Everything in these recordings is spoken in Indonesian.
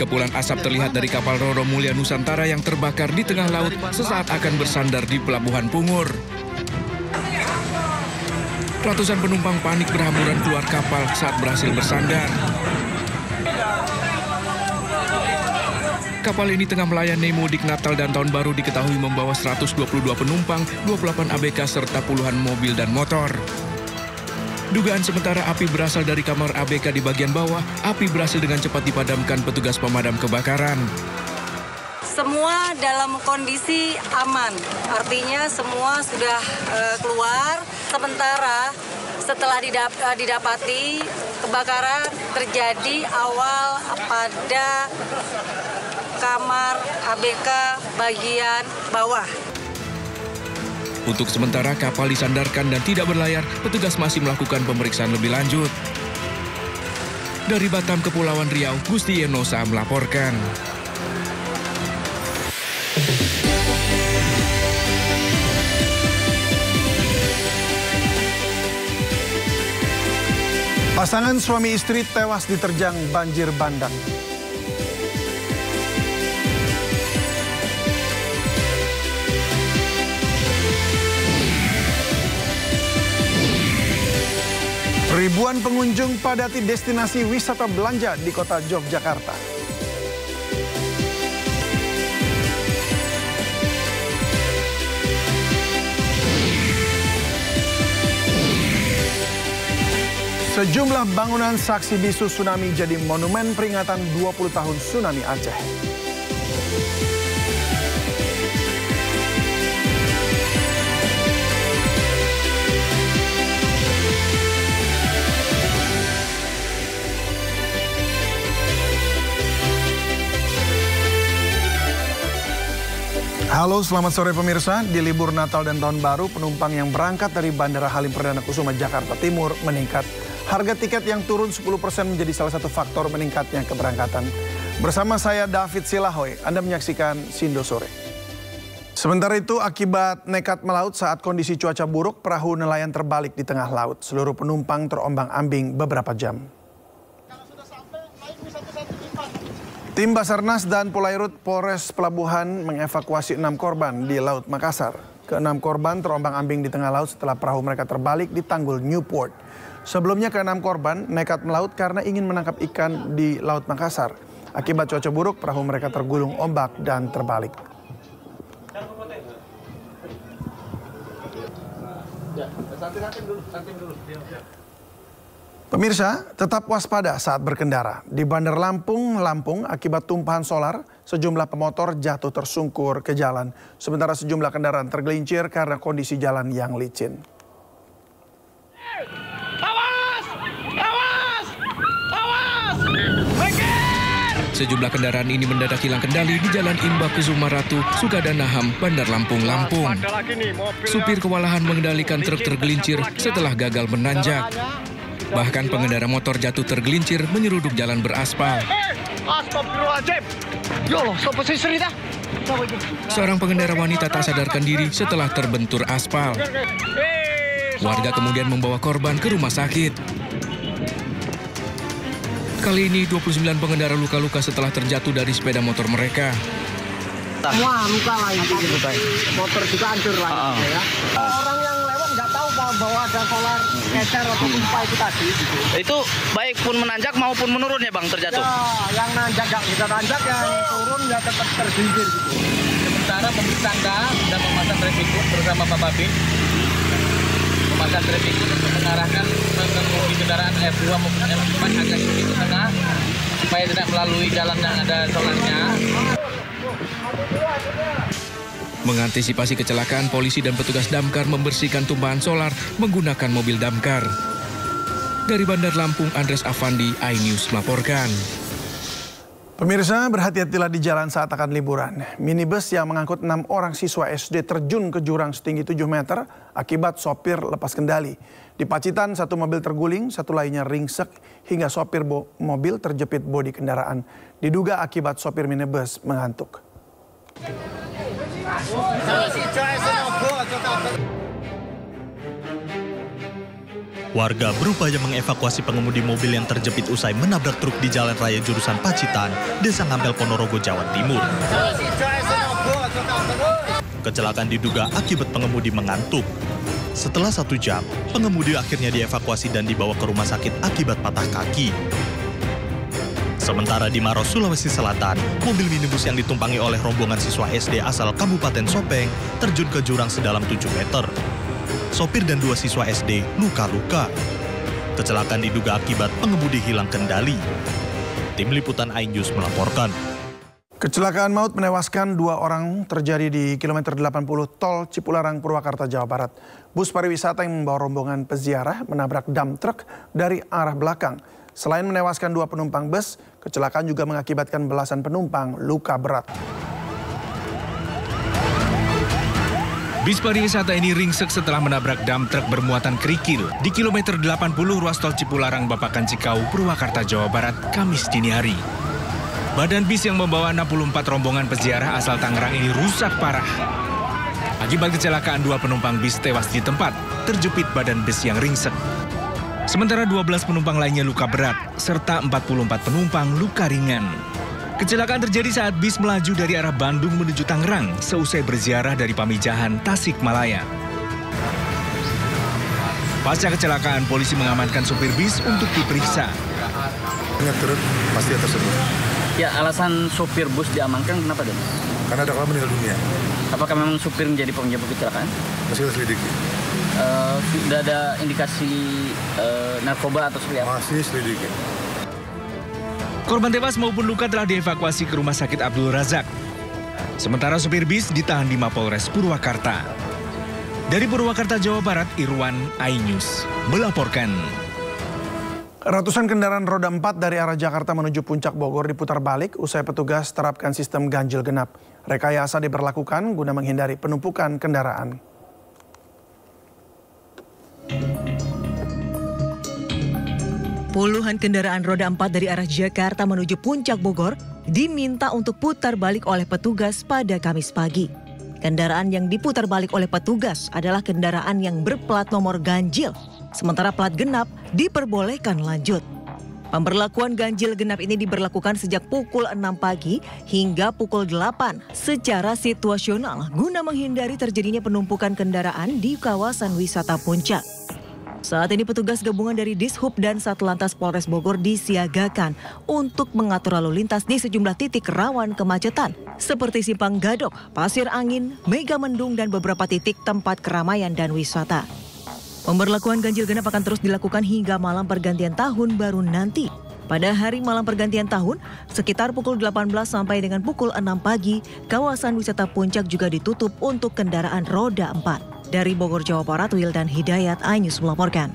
Kepulan asap terlihat dari kapal Roro Mulia Nusantara yang terbakar di tengah laut sesaat akan bersandar di Pelabuhan Pungur. Ratusan penumpang panik berhamburan keluar kapal saat berhasil bersandar. Kapal ini tengah melayani mudik Natal dan Tahun Baru diketahui membawa 122 penumpang, 28 ABK serta puluhan mobil dan motor. Dugaan sementara api berasal dari kamar ABK di bagian bawah. Api berhasil dengan cepat dipadamkan petugas pemadam kebakaran. Semua dalam kondisi aman, artinya semua sudah keluar. Sementara setelah didapati kebakaran terjadi awal pada kamar ABK bagian bawah. Untuk sementara kapal disandarkan dan tidak berlayar, petugas masih melakukan pemeriksaan lebih lanjut. Dari Batam, Kepulauan Riau, Gusti Enosa melaporkan. Pasangan suami istri tewas diterjang banjir bandang. Ribuan pengunjung padati destinasi wisata belanja di kota Yogyakarta. Sejumlah bangunan saksi bisu tsunami jadi monumen peringatan 20 tahun tsunami Aceh. Halo, selamat sore pemirsa. Di libur Natal dan Tahun Baru, penumpang yang berangkat dari Bandara Halim Perdana Kusuma, Jakarta Timur meningkat. Harga tiket yang turun 10% menjadi salah satu faktor meningkatnya keberangkatan. Bersama saya David Silahoy, Anda menyaksikan Sindo Sore. Sementara itu, akibat nekat melaut saat kondisi cuaca buruk, perahu nelayan terbalik di tengah laut. Seluruh penumpang terombang-ambing beberapa jam. Tim Basarnas dan Polairut Polres Pelabuhan mengevakuasi 6 korban di Laut Makassar. Ke-6 korban terombang-ambing di tengah laut setelah perahu mereka terbalik di Tanggul Newport. Sebelumnya ke-6 korban nekat melaut karena ingin menangkap ikan di Laut Makassar. Akibat cuaca buruk, perahu mereka tergulung ombak dan terbalik. Pemirsa, tetap waspada saat berkendara. Di Bandar Lampung, akibat tumpahan solar, sejumlah pemotor jatuh tersungkur ke jalan. Sementara sejumlah kendaraan tergelincir karena kondisi jalan yang licin. Awas! Awas! Awas! Sejumlah kendaraan ini mendadak hilang kendali di Jalan Imba Kusuma Ratu, Sukadanaham, Bandar Lampung, Lampung. Supir kewalahan mengendalikan truk tergelincir setelah gagal menanjak. Bahkan pengendara motor jatuh tergelincir menyeruduk jalan beraspal. Astagfirullahaladzim! Ya Allah, siapa sih cerita? Seorang pengendara wanita tak sadarkan diri setelah terbentur aspal. Warga kemudian membawa korban ke rumah sakit. Kali ini 29 pengendara luka-luka setelah terjatuh dari sepeda motor mereka. Wah, luka lah itu. Motor juga hancur lah ya. Orang yang lewat nggak tahu bahwa ada solar ngecer atau tumpah itu tadi. Gitu. Itu baik pun menanjak maupun menurun ya Bang terjatuh? Ya, yang nanjak nggak bisa nanjak, yang turun ya tetap tergelincir gitu. Sementara pemerintah sudah memasang traffic bersama Pak Babin. Memasang traffic untuk mengarahkan pengemudi kendaraan F2 maupun F4 agak sedikit ke tengah supaya tidak melalui jalan yang ada solarnya. Mengantisipasi kecelakaan, polisi dan petugas damkar membersihkan tumpahan solar menggunakan mobil damkar. Dari Bandar Lampung, Andres Afandi, iNews melaporkan. Pemirsa, berhati-hatilah di jalan saat akan liburan. Minibus yang mengangkut 6 orang siswa SD terjun ke jurang setinggi 7 meter akibat sopir lepas kendali. Di Pacitan, satu mobil terguling, satu lainnya ringsek hingga sopir mobil terjepit bodi kendaraan. Diduga akibat sopir minibus mengantuk. Warga berupaya mengevakuasi pengemudi mobil yang terjepit usai menabrak truk di jalan raya jurusan Pacitan, Desa Ngampel, Ponorogo, Jawa Timur. Kecelakaan diduga akibat pengemudi mengantuk. Setelah 1 jam, pengemudi akhirnya dievakuasi dan dibawa ke rumah sakit akibat patah kaki. Sementara di Maros, Sulawesi Selatan, mobil minibus yang ditumpangi oleh rombongan siswa SD asal Kabupaten Sopeng terjun ke jurang sedalam 7 meter. Sopir dan 2 siswa SD luka-luka. Kecelakaan diduga akibat pengemudi hilang kendali. Tim Liputan iNews melaporkan. Kecelakaan maut menewaskan 2 orang terjadi di kilometer 80 tol Cipularang, Purwakarta, Jawa Barat. Bus pariwisata yang membawa rombongan peziarah menabrak dump truck dari arah belakang. Selain menewaskan 2 penumpang bus, kecelakaan juga mengakibatkan belasan penumpang luka berat. Bis pariwisata ini ringsek setelah menabrak dump truck bermuatan kerikil di kilometer 80 ruas tol Cipularang, Bapakan Cikau, Purwakarta, Jawa Barat, Kamis dini hari. Badan bis yang membawa 64 rombongan peziarah asal Tangerang ini rusak parah. Akibat kecelakaan 2 penumpang bis tewas di tempat, terjepit badan bis yang ringsek. Sementara 12 penumpang lainnya luka berat, serta 44 penumpang luka ringan. Kecelakaan terjadi saat bis melaju dari arah Bandung menuju Tangerang seusai berziarah dari Pamijahan, Tasikmalaya. Pasca kecelakaan, polisi mengamankan supir bis untuk diperiksa. Truk pasti tersebut. Ya, alasan supir bus diamankan kenapa, Den? Karena ada korban meninggal dunia. Apakah memang supir menjadi penyebab kecelakaan? Masih kita selidiki. Sudah ada indikasi narkoba atau seperti apa? Masih selidiki. Korban tewas maupun luka telah dievakuasi ke Rumah Sakit Abdul Razak. Sementara supir bis ditahan di Mapolres Purwakarta. Dari Purwakarta, Jawa Barat, Irwan, iNews melaporkan. Ratusan kendaraan roda 4 dari arah Jakarta menuju Puncak Bogor diputar balik usai petugas terapkan sistem ganjil genap. Rekayasa diberlakukan guna menghindari penumpukan kendaraan. Puluhan kendaraan roda 4 dari arah Jakarta menuju Puncak Bogor diminta untuk putar balik oleh petugas pada Kamis pagi. Kendaraan yang diputar balik oleh petugas adalah kendaraan yang berplat nomor ganjil, sementara plat genap diperbolehkan lanjut. Pemberlakuan ganjil genap ini diberlakukan sejak pukul 6 pagi hingga pukul 8 secara situasional guna menghindari terjadinya penumpukan kendaraan di kawasan wisata Puncak. Saat ini petugas gabungan dari Dishub dan Satlantas Polres Bogor disiagakan untuk mengatur lalu lintas di sejumlah titik rawan kemacetan seperti Simpang Gadok, Pasir Angin, Megamendung, dan beberapa titik tempat keramaian dan wisata. Pemberlakuan ganjil genap akan terus dilakukan hingga malam pergantian tahun baru nanti. Pada hari malam pergantian tahun, sekitar pukul 18 sampai dengan pukul 6 pagi, kawasan wisata Puncak juga ditutup untuk kendaraan roda 4. Dari Bogor, Jawa Barat, Wildan Hidayat, iNews melaporkan.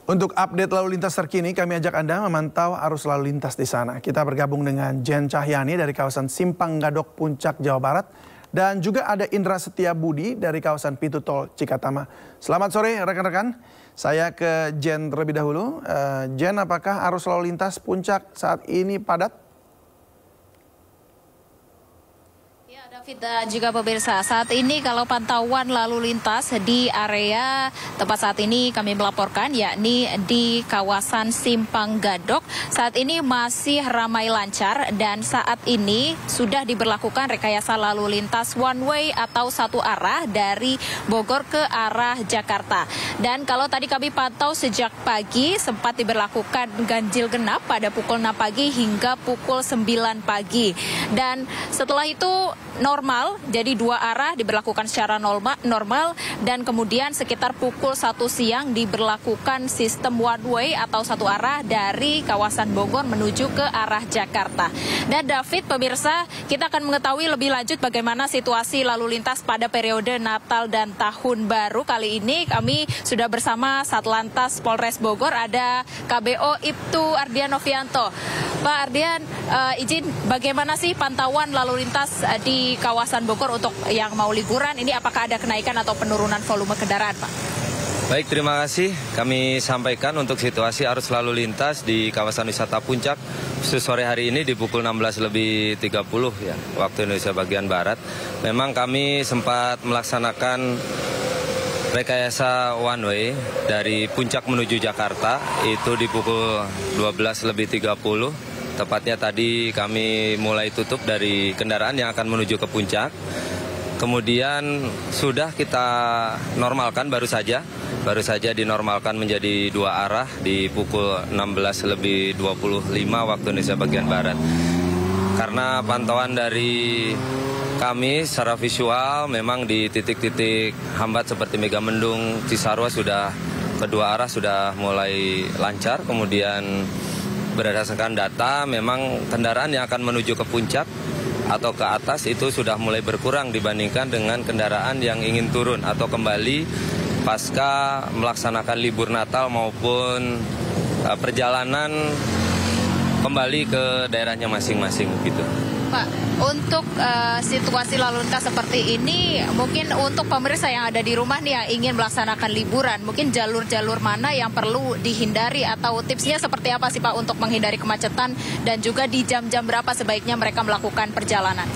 Untuk update lalu lintas terkini, kami ajak Anda memantau arus lalu lintas di sana. Kita bergabung dengan Jen Cahyani dari kawasan Simpang Gadok, Puncak, Jawa Barat. Dan juga ada Indra Setia Budi dari kawasan pintu tol Cikatama. Selamat sore rekan-rekan. Saya ke Jen terlebih dahulu. Jen, apakah arus lalu lintas Puncak saat ini padat? David dan juga pemirsa, saat ini kalau pantauan lalu lintas di area tempat saat ini kami melaporkan, yakni di kawasan Simpang Gadok, saat ini masih ramai lancar dan saat ini sudah diberlakukan rekayasa lalu lintas one way atau satu arah dari Bogor ke arah Jakarta. Dan kalau tadi kami pantau sejak pagi sempat diberlakukan ganjil genap pada pukul 6 pagi hingga pukul 9 pagi. Dan setelah itu normal, jadi 2 arah diberlakukan secara normal dan kemudian sekitar pukul 1 siang diberlakukan sistem one way atau satu arah dari kawasan Bogor menuju ke arah Jakarta. Dan David, pemirsa, kita akan mengetahui lebih lanjut bagaimana situasi lalu lintas pada periode Natal dan Tahun Baru. Kali ini kami sudah bersama Satlantas Polres Bogor, ada KBO Ibtu Ardian Novianto. Pak Ardian, izin bagaimana sih pantauan lalu lintas di kawasan Bogor untuk yang mau liburan? Ini apakah ada kenaikan atau penurunan volume kendaraan, Pak? Baik, terima kasih. Kami sampaikan untuk situasi arus lalu lintas di kawasan wisata Puncak khusus sore hari ini di pukul 16.30 ya, waktu Indonesia bagian Barat. Memang kami sempat melaksanakan rekayasa one way dari Puncak menuju Jakarta itu di pukul 12:30. Tepatnya tadi kami mulai tutup dari kendaraan yang akan menuju ke Puncak. Kemudian sudah kita normalkan baru saja dinormalkan menjadi 2 arah di pukul 16:25 waktu Indonesia bagian Barat. Karena pantauan dari kami secara visual memang di titik-titik hambat seperti Megamendung, Cisarua sudah kedua arah sudah mulai lancar. Kemudian berdasarkan data memang kendaraan yang akan menuju ke puncak atau ke atas itu sudah mulai berkurang dibandingkan dengan kendaraan yang ingin turun atau kembali pasca melaksanakan libur Natal maupun perjalanan kembali ke daerahnya masing-masing gitu. Pak, untuk situasi lalu lintas seperti ini, mungkin untuk pemirsa yang ada di rumah nih yang ingin melaksanakan liburan, mungkin jalur-jalur mana yang perlu dihindari atau tipsnya seperti apa sih Pak untuk menghindari kemacetan dan juga di jam-jam berapa sebaiknya mereka melakukan perjalanan?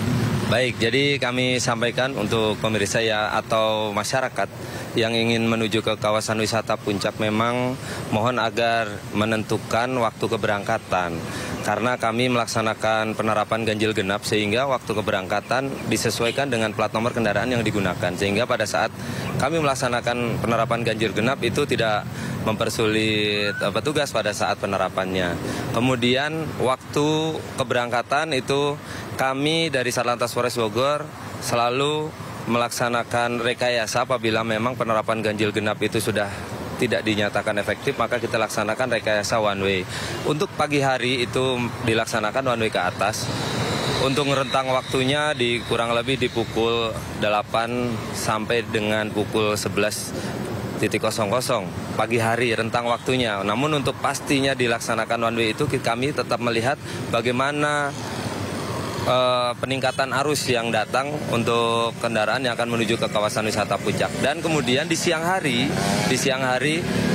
Baik, jadi kami sampaikan untuk pemirsa ya atau masyarakat yang ingin menuju ke kawasan wisata Puncak memang mohon agar menentukan waktu keberangkatan. Karena kami melaksanakan penerapan ganjil genap sehingga waktu keberangkatan disesuaikan dengan plat nomor kendaraan yang digunakan. Sehingga pada saat kami melaksanakan penerapan ganjil genap itu tidak mempersulit petugas pada saat penerapannya. Kemudian waktu keberangkatan itu kami dari Satlantas Polres Bogor selalu melaksanakan rekayasa apabila memang penerapan ganjil genap itu sudah tidak dinyatakan efektif, maka kita laksanakan rekayasa one way. Untuk pagi hari itu dilaksanakan one way ke atas. Untuk rentang waktunya di kurang lebih di pukul 8 sampai dengan pukul 11:00 pagi hari rentang waktunya. Namun untuk pastinya dilaksanakan one way itu kami tetap melihat bagaimana peningkatan arus yang datang untuk kendaraan yang akan menuju ke kawasan wisata Puncak. Dan kemudian di siang hari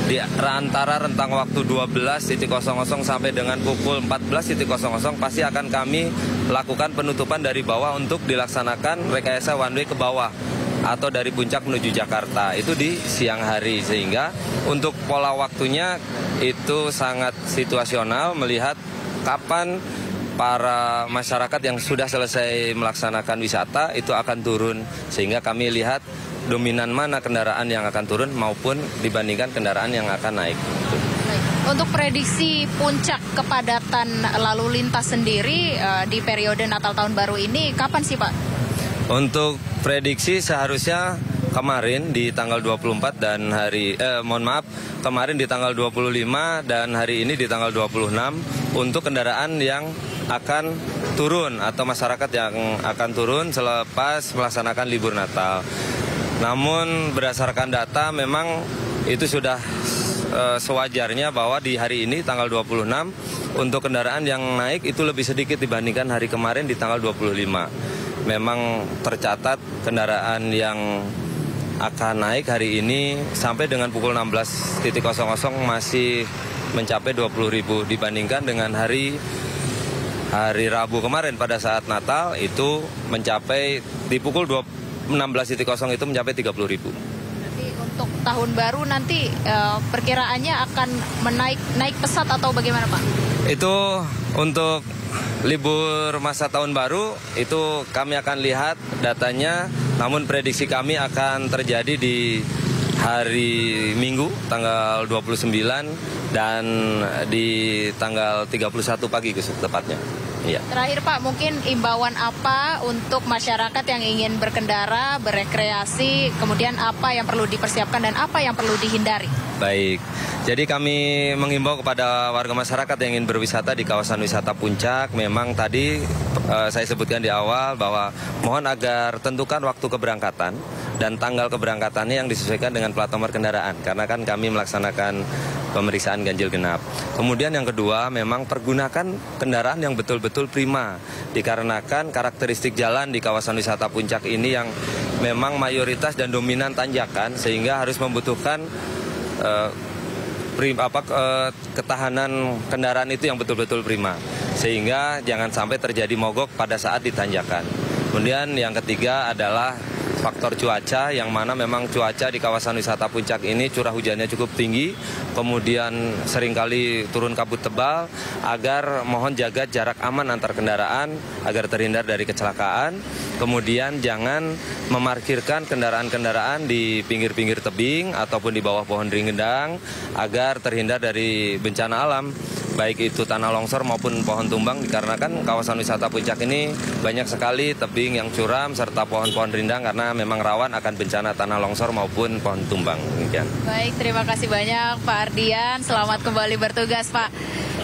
di antara rentang waktu 12:00 sampai dengan pukul 14:00 pasti akan kami lakukan penutupan dari bawah untuk dilaksanakan rekayasa one way ke bawah atau dari Puncak menuju Jakarta itu di siang hari, sehingga untuk pola waktunya itu sangat situasional melihat kapan para masyarakat yang sudah selesai melaksanakan wisata itu akan turun, sehingga kami lihat dominan mana kendaraan yang akan turun maupun dibandingkan kendaraan yang akan naik. Untuk prediksi puncak kepadatan lalu lintas sendiri di periode Natal Tahun Baru ini kapan sih Pak? Untuk prediksi seharusnya kemarin di tanggal 24 dan kemarin di tanggal 25 dan hari ini di tanggal 26 untuk kendaraan yang akan turun atau masyarakat yang akan turun selepas melaksanakan libur Natal. Namun berdasarkan data memang itu sudah sewajarnya bahwa di hari ini tanggal 26 untuk kendaraan yang naik itu lebih sedikit dibandingkan hari kemarin di tanggal 25. Memang tercatat kendaraan yang akan naik hari ini sampai dengan pukul 16:00 masih mencapai 20.000 dibandingkan dengan hari Rabu kemarin pada saat Natal itu mencapai di pukul 16:00 itu mencapai 30.000. Nanti untuk tahun baru nanti perkiraannya akan naik pesat atau bagaimana Pak? Itu untuk libur masa tahun baru itu kami akan lihat datanya, namun prediksi kami akan terjadi di hari Minggu tanggal 29 dan di tanggal 31 pagi tepatnya. Iya. Terakhir Pak, mungkin imbauan apa untuk masyarakat yang ingin berkendara, berekreasi, kemudian apa yang perlu dipersiapkan dan apa yang perlu dihindari? Baik, jadi kami mengimbau kepada warga masyarakat yang ingin berwisata di kawasan wisata Puncak. Memang tadi saya sebutkan di awal bahwa mohon agar tentukan waktu keberangkatan dan tanggal keberangkatannya yang disesuaikan dengan plat nomor kendaraan. Karena kan kami melaksanakan pemeriksaan ganjil genap. Kemudian yang kedua, memang pergunakan kendaraan yang betul-betul prima. Dikarenakan karakteristik jalan di kawasan wisata Puncak ini yang memang mayoritas dan dominan tanjakan, sehingga harus membutuhkan ketahanan kendaraan itu yang betul-betul prima, sehingga jangan sampai terjadi mogok pada saat ditanjakan. Kemudian yang ketiga adalah faktor cuaca, yang mana memang cuaca di kawasan wisata Puncak ini curah hujannya cukup tinggi, kemudian seringkali turun kabut tebal, agar mohon jaga jarak aman antar kendaraan agar terhindar dari kecelakaan. Kemudian jangan memarkirkan kendaraan-kendaraan di pinggir-pinggir tebing ataupun di bawah pohon rindang agar terhindar dari bencana alam, baik itu tanah longsor maupun pohon tumbang, dikarenakan kawasan wisata Puncak ini banyak sekali tebing yang curam serta pohon-pohon rindang karena memang rawan akan bencana tanah longsor maupun pohon tumbang. Demikian. Baik, terima kasih banyak Pak Ardian. Selamat kembali bertugas, Pak.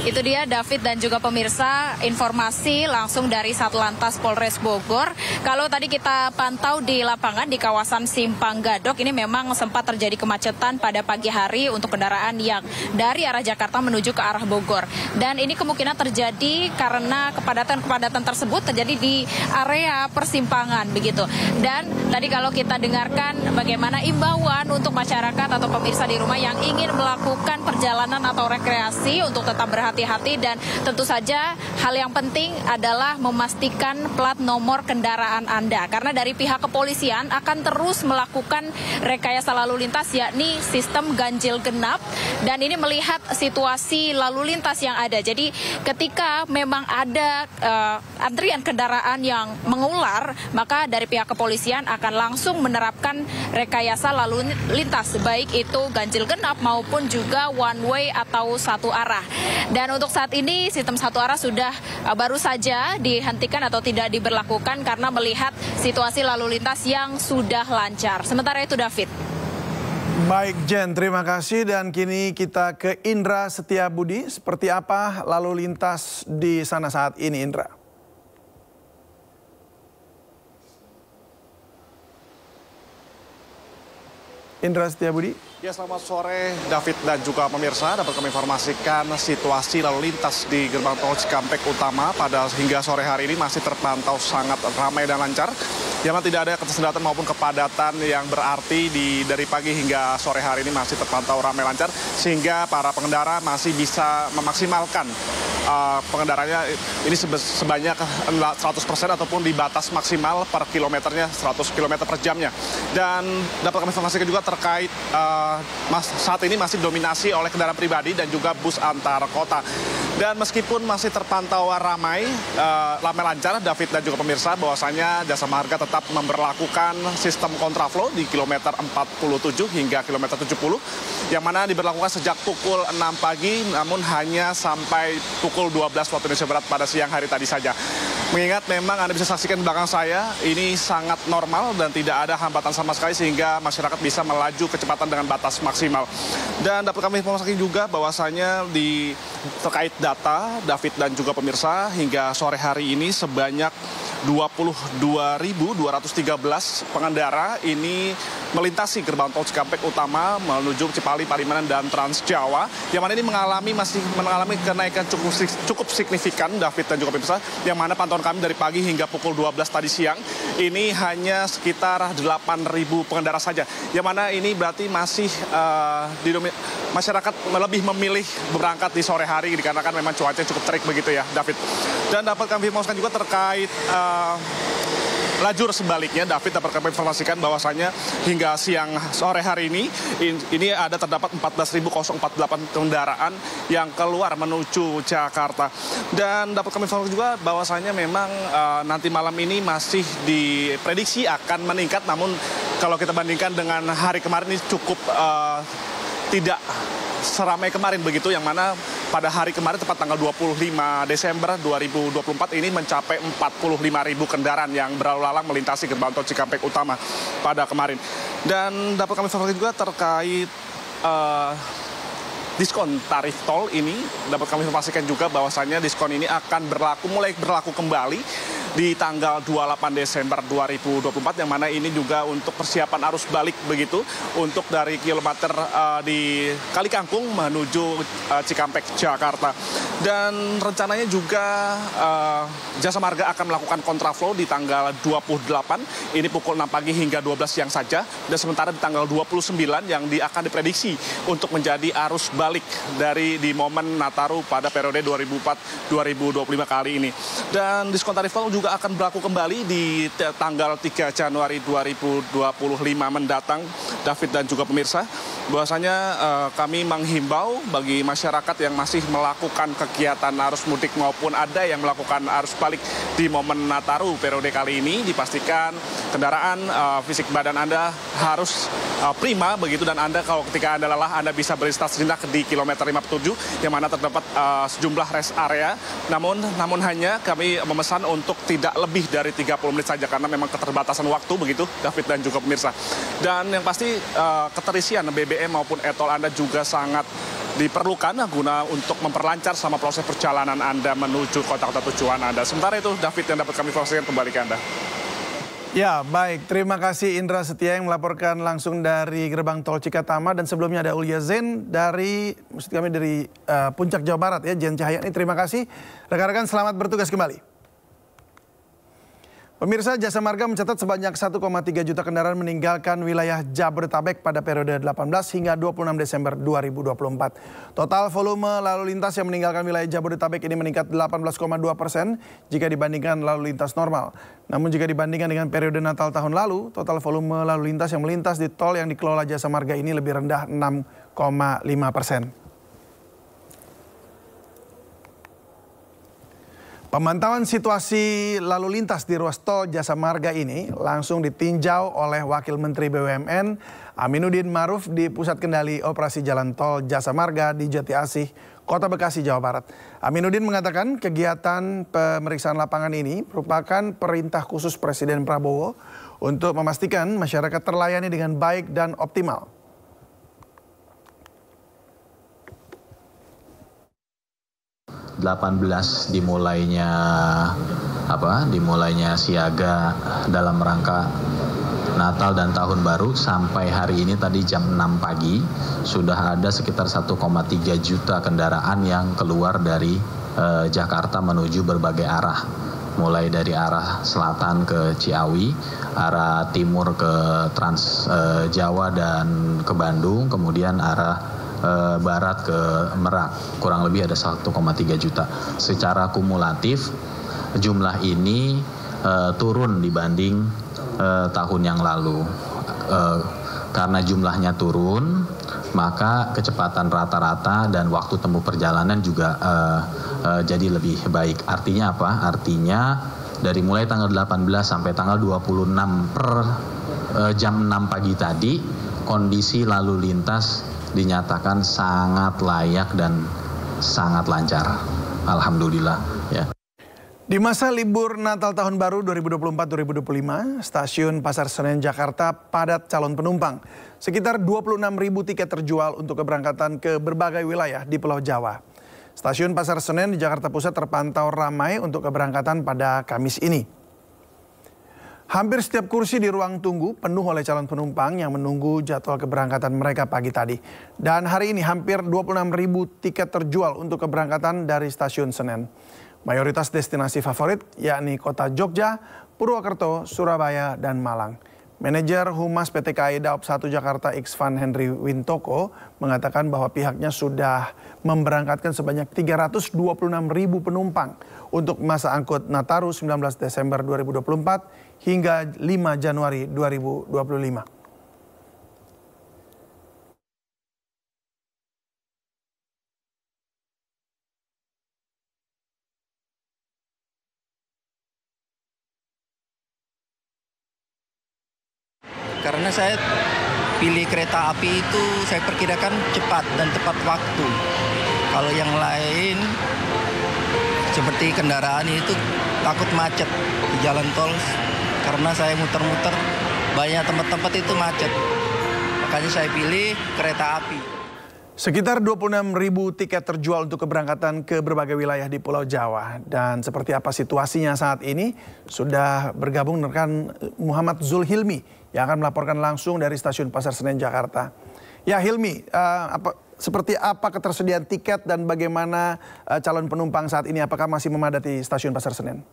Itu dia David dan juga pemirsa, informasi langsung dari Satlantas Polres Bogor. Kalau tadi kita pantau di lapangan di kawasan Simpang Gadok, ini memang sempat terjadi kemacetan pada pagi hari untuk kendaraan yang dari arah Jakarta menuju ke arah Bogor. Dan ini kemungkinan terjadi karena kepadatan tersebut terjadi di area persimpangan begitu. Dan tadi kalau kita dengarkan bagaimana imbauan untuk masyarakat atau pemirsa di rumah yang ingin melakukan perjalanan atau rekreasi untuk tetap berhati-hati, dan tentu saja hal yang penting adalah memastikan plat nomor kendaraan Anda, karena dari pihak kepolisian akan terus melakukan rekayasa lalu lintas, yakni sistem ganjil genap, dan ini melihat situasi lalu lintas yang ada. Jadi ketika memang ada antrian kendaraan yang mengular, maka dari pihak kepolisian akan langsung menerapkan rekayasa lalu lintas, baik itu ganjil genap maupun juga one way atau satu arah. Dan untuk saat ini sistem satu arah sudah baru saja dihentikan atau tidak diberlakukan karena melihat situasi lalu lintas yang sudah lancar. Sementara itu David. Baik Jen, terima kasih, dan kini kita ke Indra Setiabudi. Seperti apa lalu lintas di sana saat ini, Indra? Indra Setiabudi. Ya, selamat sore David dan juga pemirsa. Dapat kami informasikan situasi lalu lintas di gerbang tol Cikampek Utama pada hingga sore hari ini masih terpantau sangat ramai dan lancar. Yang tidak ada keterlambatan maupun kepadatan yang berarti dari pagi hingga sore hari ini masih terpantau ramai lancar, sehingga para pengendara masih bisa memaksimalkan pengendaranya ini sebanyak 100% ataupun di batas maksimal per kilometernya 100 km per jamnya. Dan dapat kami informasikan juga terkait saat ini masih dominasi oleh kendaraan pribadi dan juga bus antar kota. Dan meskipun masih terpantau ramai lancar, David dan juga pemirsa, bahwasanya Jasa Marga tetap memberlakukan sistem kontraflow di kilometer 47 hingga kilometer 70, yang mana diberlakukan sejak pukul 6 pagi, namun hanya sampai pukul 12 waktu Indonesia Barat pada siang hari tadi saja. Mengingat memang Anda bisa saksikan di belakang saya, ini sangat normal dan tidak ada hambatan sama sekali, sehingga masyarakat bisa melaju kecepatan dengan batas maksimal. Dan dapat kami informasikan juga bahwasanya terkait data, David dan juga pemirsa, hingga sore hari ini sebanyak 22.213 pengendara ini melintasi gerbang tol Cikampek Utama menuju Cipali, Palimanan, dan Trans Jawa, yang mana ini masih mengalami kenaikan cukup signifikan, David dan juga pemirsa, yang mana pantauan kami dari pagi hingga pukul 12 tadi siang ini hanya sekitar 8.000 pengendara saja, yang mana ini berarti masih masyarakat lebih memilih berangkat di sore hari dikarenakan memang cuaca cukup terik begitu ya, David. Dan dapat kami informasikan juga terkait lajur sebaliknya, David, dapat kami informasikan bahwasanya hingga siang sore hari ini terdapat 14.048 kendaraan yang keluar menuju Jakarta. Dan dapat kami informasikan juga bahwasanya memang nanti malam ini masih diprediksi akan meningkat, namun kalau kita bandingkan dengan hari kemarin ini cukup tidak seramai kemarin begitu, yang mana pada hari kemarin tepat tanggal 25 Desember 2024 ini mencapai 45.000 kendaraan yang berlalu lalang melintasi gerbang tol Cikampek Utama pada kemarin. Dan dapat kami informasikan juga terkait diskon tarif tol ini, dapat kami informasikan juga bahwasannya diskon ini akan mulai berlaku kembali di tanggal 28 Desember 2024, yang mana ini juga untuk persiapan arus balik begitu untuk dari kilometer di Kali Kangkung menuju Cikampek, Jakarta. Dan rencananya juga Jasa Marga akan melakukan kontraflow di tanggal 28, ini pukul 6 pagi hingga 12 siang saja, dan sementara di tanggal 29 yang akan diprediksi untuk menjadi arus balik di momen Nataru pada periode 2004-2025 kali ini. Dan diskon tarif tol juga juga akan berlaku kembali di tanggal 3 Januari 2025 mendatang, David dan juga pemirsa. Bahwasanya kami menghimbau bagi masyarakat yang masih melakukan kegiatan arus mudik maupun ada yang melakukan arus balik di momen Nataru periode kali ini, dipastikan kendaraan fisik badan Anda harus prima begitu, dan Anda kalau ketika Anda lelah Anda bisa beristirahat sejenak di kilometer 57 yang mana terdapat sejumlah rest area. Namun hanya kami memesan untuk tidak lebih dari 30 menit saja karena memang keterbatasan waktu begitu, David dan juga pemirsa. Dan yang pasti keterisian BBM maupun e-tol Anda juga sangat diperlukan guna untuk memperlancar sama proses perjalanan Anda menuju kota-kota tujuan Anda. Sementara itu, David yang dapat kami informasikan, kembali ke Anda. Ya, baik. Terima kasih Indra Setia yang melaporkan langsung dari gerbang tol Cikatama, dan sebelumnya ada Ulia Zen dari Puncak Jawa Barat ya, Jen Cahyani. Terima kasih. Rekan-rekan, selamat bertugas kembali. Pemirsa, Jasa Marga mencatat sebanyak 1,3 juta kendaraan meninggalkan wilayah Jabodetabek pada periode 18 hingga 26 Desember 2024. Total volume lalu lintas yang meninggalkan wilayah Jabodetabek ini meningkat 18,2% jika dibandingkan lalu lintas normal. Namun jika dibandingkan dengan periode Natal tahun lalu, total volume lalu lintas yang melintas di tol yang dikelola Jasa Marga ini lebih rendah 6,5%. Pemantauan situasi lalu lintas di ruas tol Jasa Marga ini langsung ditinjau oleh Wakil Menteri BUMN Aminuddin Ma'ruf di Pusat Kendali Operasi Jalan Tol Jasa Marga di Jati Asih, Kota Bekasi, Jawa Barat. Aminuddin mengatakan kegiatan pemeriksaan lapangan ini merupakan perintah khusus Presiden Prabowo untuk memastikan masyarakat terlayani dengan baik dan optimal. dimulainya siaga dalam rangka Natal dan Tahun Baru sampai hari ini tadi jam 6 pagi sudah ada sekitar 1,3 juta kendaraan yang keluar dari Jakarta menuju berbagai arah, mulai dari arah selatan ke Ciawi, arah timur ke Trans Jawa dan ke Bandung, kemudian arah barat ke Merak, kurang lebih ada 1,3 juta. Secara kumulatif jumlah ini turun dibanding tahun yang lalu. Karena jumlahnya turun, maka kecepatan rata-rata dan waktu tempuh perjalanan juga jadi lebih baik. Artinya apa? Artinya dari mulai tanggal 18 sampai tanggal 26 per jam 6 pagi tadi, kondisi lalu lintas dinyatakan sangat layak dan sangat lancar. Alhamdulillah ya. Di masa libur Natal Tahun Baru 2024-2025, stasiun Pasar Senen Jakarta padat calon penumpang. Sekitar 26.000 tiket terjual untuk keberangkatan ke berbagai wilayah di Pulau Jawa. Stasiun Pasar Senen di Jakarta Pusat terpantau ramai untuk keberangkatan pada Kamis ini. Hampir setiap kursi di ruang tunggu penuh oleh calon penumpang yang menunggu jadwal keberangkatan mereka pagi tadi. Dan hari ini hampir 26.000 tiket terjual untuk keberangkatan dari stasiun Senen. Mayoritas destinasi favorit yakni kota Jogja, Purwokerto, Surabaya, dan Malang. Manajer Humas PT KAI Daop 1 Jakarta Iksvan Henry Wintoko mengatakan bahwa pihaknya sudah memberangkatkan sebanyak 326.000 penumpang untuk masa angkut Nataru 19 Desember 2024 hingga 5 Januari 2025. Karena saya pilih kereta api itu saya perkirakan cepat dan tepat waktu. Kalau yang lain seperti kendaraan itu takut macet di jalan tol. Karena saya muter-muter banyak tempat-tempat itu macet. Makanya saya pilih kereta api. Sekitar 26.000 tiket terjual untuk keberangkatan ke berbagai wilayah di Pulau Jawa. Dan seperti apa situasinya saat ini, sudah bergabung rekan Muhammad Zulhilmi yang akan melaporkan langsung dari stasiun Pasar Senen Jakarta. Ya Hilmi, seperti apa ketersediaan tiket dan bagaimana calon penumpang saat ini? Apakah masih memadati stasiun Pasar Senen?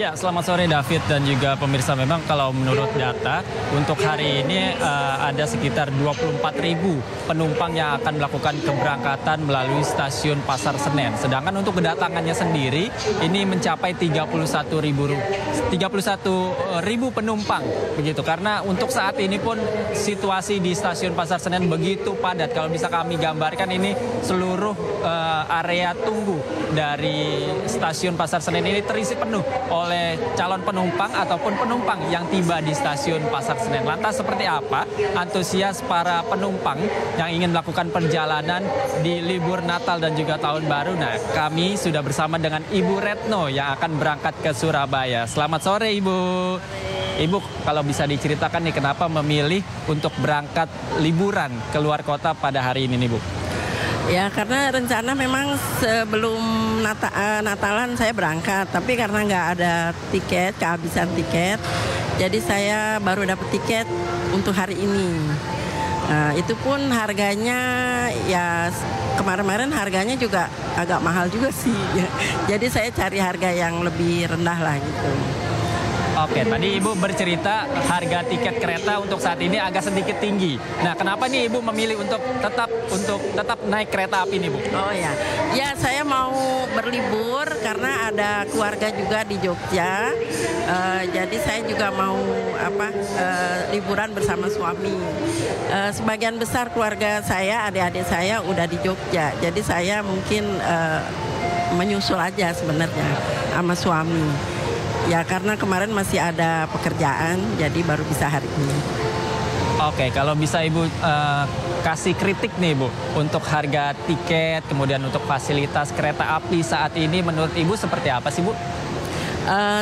Ya, selamat sore David dan juga pemirsa. Memang kalau menurut data untuk hari ini ada sekitar 24.000 penumpang yang akan melakukan keberangkatan melalui stasiun Pasar Senen. Sedangkan untuk kedatangannya sendiri ini mencapai 31.000 penumpang begitu. Karena untuk saat ini pun situasi di stasiun Pasar Senen begitu padat. Kalau bisa kami gambarkan ini seluruh area tunggu dari stasiun Pasar Senen ini terisi penuh oleh calon penumpang ataupun penumpang yang tiba di stasiun Pasar Senen. Lantas seperti apa antusias para penumpang yang ingin melakukan perjalanan di libur Natal dan juga Tahun Baru? Nah, kami sudah bersama dengan Ibu Retno yang akan berangkat ke Surabaya. Selamat sore Ibu. Ibu, kalau bisa diceritakan nih kenapa memilih untuk berangkat liburan ke luar kota pada hari ini nih Bu? Ya, karena rencana memang sebelum Natalan saya berangkat, tapi karena nggak ada tiket, kehabisan tiket, jadi saya baru dapat tiket untuk hari ini. Nah, itu pun harganya ya kemarin-kemarin harganya juga agak mahal juga sih. Jadi saya cari harga yang lebih rendah lah gitu. Oke, tadi Ibu bercerita harga tiket kereta untuk saat ini agak sedikit tinggi. Nah, kenapa nih Ibu memilih untuk tetap naik kereta api nih Bu? Oh ya, ya saya mau berlibur karena ada keluarga juga di Jogja. Jadi saya juga mau liburan bersama suami. Sebagian besar keluarga saya, adik-adik saya udah di Jogja. Jadi saya mungkin menyusul aja sebenarnya sama suami. Ya karena kemarin masih ada pekerjaan, jadi baru bisa hari ini. Oke, kalau bisa Ibu kasih kritik nih Bu untuk harga tiket, kemudian untuk fasilitas kereta api saat ini menurut Ibu seperti apa sih Bu?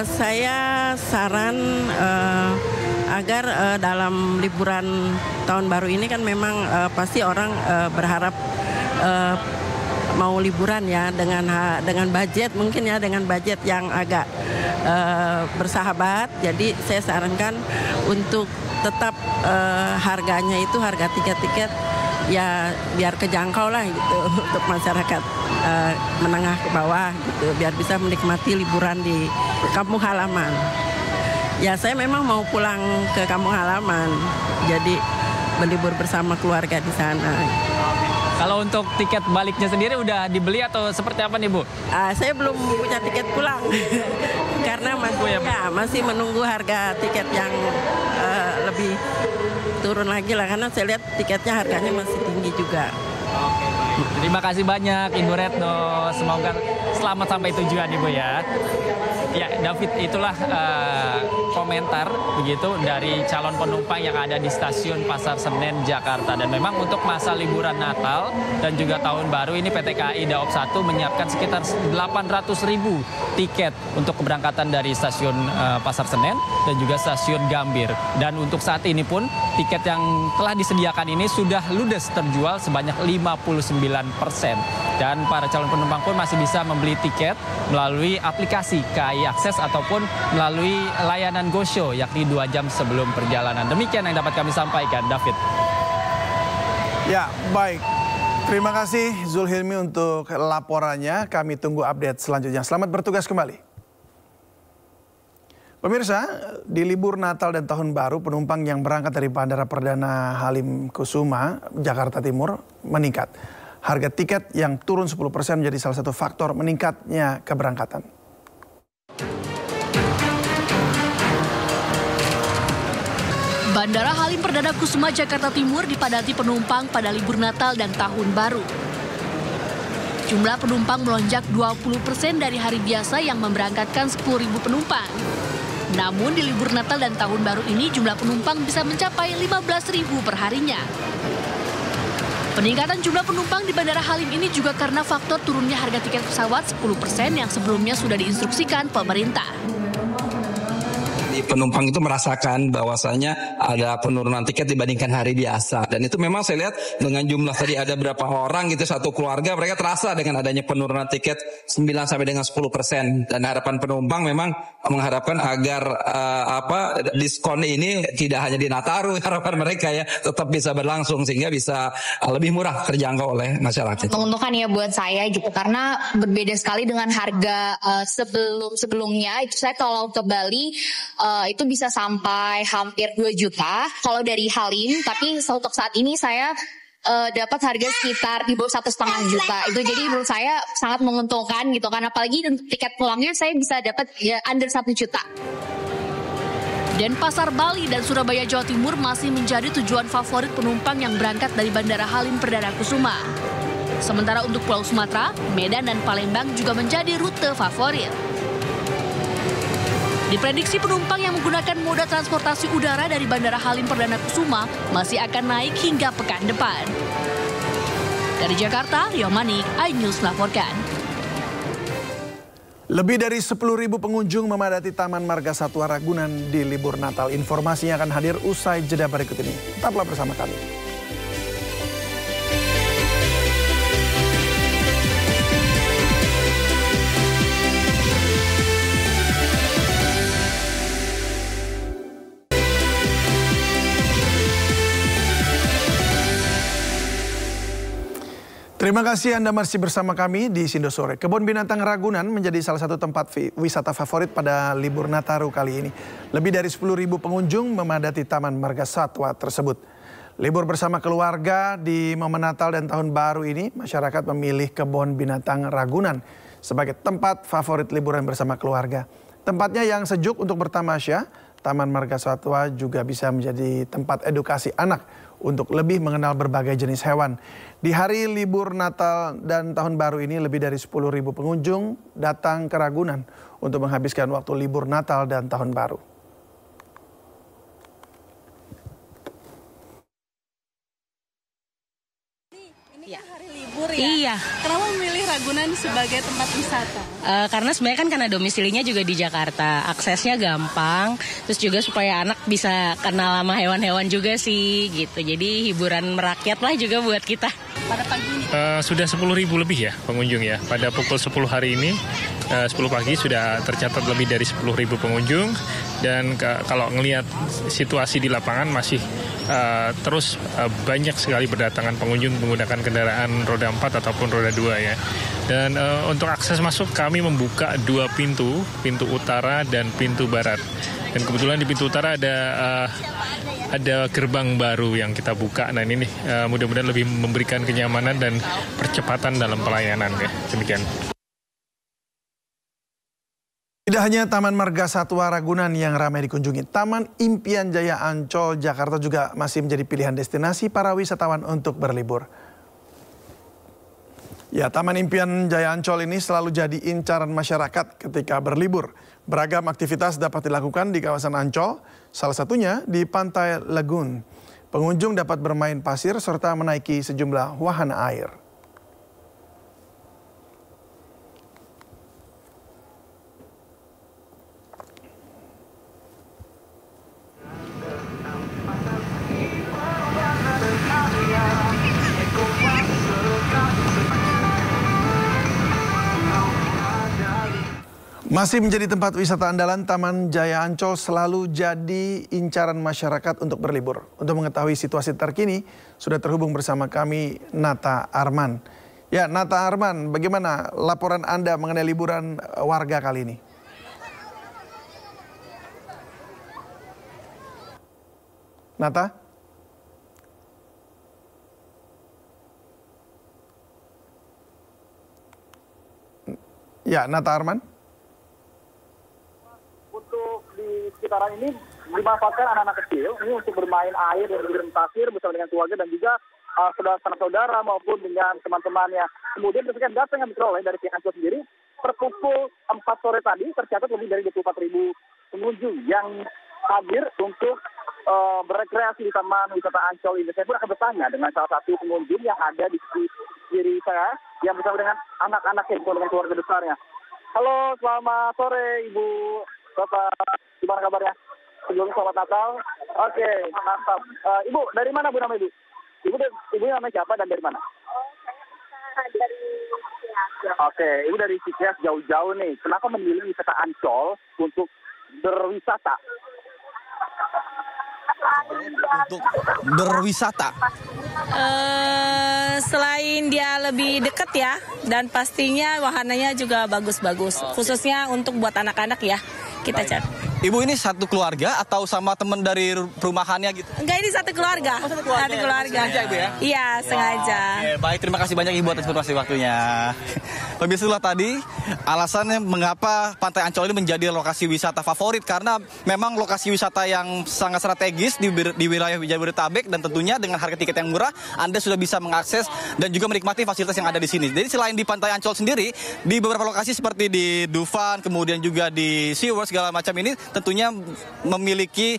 Saya saran agar dalam liburan Tahun Baru ini kan memang pasti orang berharap mau liburan ya dengan budget mungkin ya dengan budget yang agak bersahabat. Jadi saya sarankan untuk tetap harganya itu harga tiket-tiket ya biar kejangkau lah gitu untuk masyarakat menengah ke bawah gitu biar bisa menikmati liburan di kampung halaman. Ya saya memang mau pulang ke kampung halaman jadi berlibur bersama keluarga di sana. Kalau untuk tiket baliknya sendiri udah dibeli atau seperti apa nih Bu? Saya belum punya tiket pulang karena masih menunggu harga tiket yang lebih turun lagi lah karena saya lihat tiketnya harganya masih tinggi juga. Oke, baik. Terima kasih banyak Ibu Retno. Semoga selamat sampai tujuan Ibu ya. Ya David, itulah komentar begitu dari calon penumpang yang ada di stasiun Pasar Senen Jakarta. Dan memang untuk masa liburan Natal dan juga Tahun Baru ini PT KAI Daop 1 menyiapkan sekitar 800.000 tiket untuk keberangkatan dari stasiun Pasar Senen dan juga stasiun Gambir. Dan untuk saat ini pun tiket yang telah disediakan ini sudah ludes terjual sebanyak 59%. Dan para calon penumpang pun masih bisa membeli tiket melalui aplikasi KAI Akses ataupun melalui layanan GoShow yakni 2 jam sebelum perjalanan. Demikian yang dapat kami sampaikan, David. Ya, baik. Terima kasih Zulhilmi untuk laporannya. Kami tunggu update selanjutnya. Selamat bertugas kembali. Pemirsa, di libur Natal dan Tahun Baru, penumpang yang berangkat dari Bandara Perdana Halim Kusuma, Jakarta Timur, meningkat. Harga tiket yang turun 10% menjadi salah satu faktor meningkatnya keberangkatan. Bandara Halim Perdana Kusuma Jakarta Timur dipadati penumpang pada libur Natal dan Tahun Baru. Jumlah penumpang melonjak 20% dari hari biasa yang memberangkatkan 10.000 penumpang. Namun di libur Natal dan Tahun Baru ini jumlah penumpang bisa mencapai 15.000 per harinya. Peningkatan jumlah penumpang di Bandara Halim ini juga karena faktor turunnya harga tiket pesawat 10% yang sebelumnya sudah diinstruksikan pemerintah. Di penumpang itu merasakan bahwasanya ada penurunan tiket dibandingkan hari biasa. Dan itu memang saya lihat dengan jumlah tadi ada berapa orang gitu satu keluarga, mereka terasa dengan adanya penurunan tiket 9 sampai dengan 10%. Dan harapan penumpang memang mengharapkan agar diskon ini tidak hanya di Nataru, harapan mereka ya tetap bisa berlangsung sehingga bisa lebih murah terjangkau oleh masyarakat. Menguntungkan ya buat saya gitu, karena berbeda sekali dengan harga sebelumnya. Itu saya kalau ke Bali itu bisa sampai hampir 2 juta kalau dari Halim, tapi untuk saat ini saya dapat harga sekitar di bawah 1,5 juta. Itu jadi menurut saya sangat menguntungkan gitu kan, apalagi untuk tiket pulangnya saya bisa dapat ya under 1 juta. Dan pasar Bali dan Surabaya, Jawa Timur masih menjadi tujuan favorit penumpang yang berangkat dari Bandara Halim Perdana Kusuma. Sementara untuk Pulau Sumatera, Medan dan Palembang juga menjadi rute favorit. Diprediksi penumpang yang menggunakan moda transportasi udara dari Bandara Halim Perdana Kusuma masih akan naik hingga pekan depan. Dari Jakarta, Rio Manik, iNews melaporkan. Lebih dari 10.000 pengunjung memadati Taman Marga Satwa Ragunan di libur Natal. Informasinya akan hadir usai jeda berikut ini. Tetaplah bersama kami. Terima kasih Anda masih bersama kami di Sindo Sore. Kebun Binatang Ragunan menjadi salah satu tempat wisata favorit pada libur Nataru kali ini. Lebih dari 10.000 pengunjung memadati Taman Marga Satwa tersebut. Libur bersama keluarga di momen Natal dan Tahun Baru ini, masyarakat memilih Kebun Binatang Ragunan sebagai tempat favorit liburan bersama keluarga. Tempatnya yang sejuk untuk bertamasya, Taman Marga Satwa juga bisa menjadi tempat edukasi anak untuk lebih mengenal berbagai jenis hewan. Di hari libur Natal dan Tahun Baru ini lebih dari 10.000 pengunjung datang ke Ragunan untuk menghabiskan waktu libur Natal dan Tahun Baru. Ini kan hari libur ya? Iya. Kenapa memilih Ragunan sebagai tempat wisata? Karena sebenarnya kan karena domisilinya juga di Jakarta, aksesnya gampang, terus juga supaya anak bisa kenal sama hewan-hewan juga sih gitu. Jadi hiburan merakyat lah juga buat kita. Pada pagi ini? Sudah 10.000 lebih ya pengunjung ya. Pada pukul 10 hari ini, 10 pagi sudah tercatat lebih dari 10.000 pengunjung. Dan kalau ngelihat situasi di lapangan masih terus banyak sekali berdatangan pengunjung menggunakan kendaraan roda 4 ataupun roda 2 ya. Dan untuk akses masuk kami membuka 2 pintu, pintu utara dan pintu barat. Dan kebetulan di pintu utara ada gerbang baru yang kita buka. Nah ini nih mudah-mudahan lebih memberikan kenyamanan dan percepatan dalam pelayanan ya. Demikian. Tidak hanya Taman Marga Satwa Ragunan yang ramai dikunjungi, Taman Impian Jaya Ancol, Jakarta juga masih menjadi pilihan destinasi para wisatawan untuk berlibur. Ya, Taman Impian Jaya Ancol ini selalu jadi incaran masyarakat ketika berlibur. Beragam aktivitas dapat dilakukan di kawasan Ancol, salah satunya di Pantai Lagoon. Pengunjung dapat bermain pasir serta menaiki sejumlah wahana air. Masih menjadi tempat wisata andalan, Taman Jaya Ancol selalu jadi incaran masyarakat untuk berlibur. Untuk mengetahui situasi terkini, sudah terhubung bersama kami Nata Arman. Ya, Nata Arman, bagaimana laporan Anda mengenai liburan warga kali ini? Nata? Ya, Nata Arman? Sekitaran ini dimanfaatkan anak-anak kecil ini untuk bermain air dan bermain pasir bersama dengan keluarga dan juga saudara-saudara maupun dengan teman-temannya. Kemudian ketika data yang diperoleh dari pihak Ancol sendiri, per pukul 4 sore tadi tercatat lebih dari 24.000 pengunjung yang hadir untuk berekreasi di Taman Wisata Ancol ini. Saya pun akan bertanya dengan salah satu pengunjung yang ada di kiri saya yang bersama dengan anak-anaknya dengan keluarga besarnya. Halo, selamat sore Ibu. Bapak, gimana kabarnya? sebelum selamat Natal. Oke, mantap. Ibu, dari mana Bu namanya Ibu? Ibu namanya siapa dan dari mana? Dari Cikeas. Oke, Ibu dari Cikeas jauh-jauh nih. Kenapa memilih wisata Ancol untuk berwisata? Untuk berwisata. Selain dia lebih dekat ya, dan pastinya wahananya juga bagus-bagus. Khususnya untuk buat anak-anak ya, kita cari. Ibu ini satu keluarga atau sama teman dari perumahannya gitu? Enggak, ini satu keluarga. Satu keluarga. Sengaja Ibu ya? Iya, sengaja. Oke, baik, terima kasih banyak Ibu atas informasi waktunya. Pemirsa, itulah tadi alasannya mengapa Pantai Ancol ini menjadi lokasi wisata favorit, karena memang lokasi wisata yang sangat strategis di wilayah Jabodetabek, dan tentunya dengan harga tiket yang murah Anda sudah bisa mengakses dan juga menikmati fasilitas yang ada di sini. Jadi selain di Pantai Ancol sendiri, di beberapa lokasi seperti di Dufan, kemudian juga di SeaWorld segala macam ini tentunya memiliki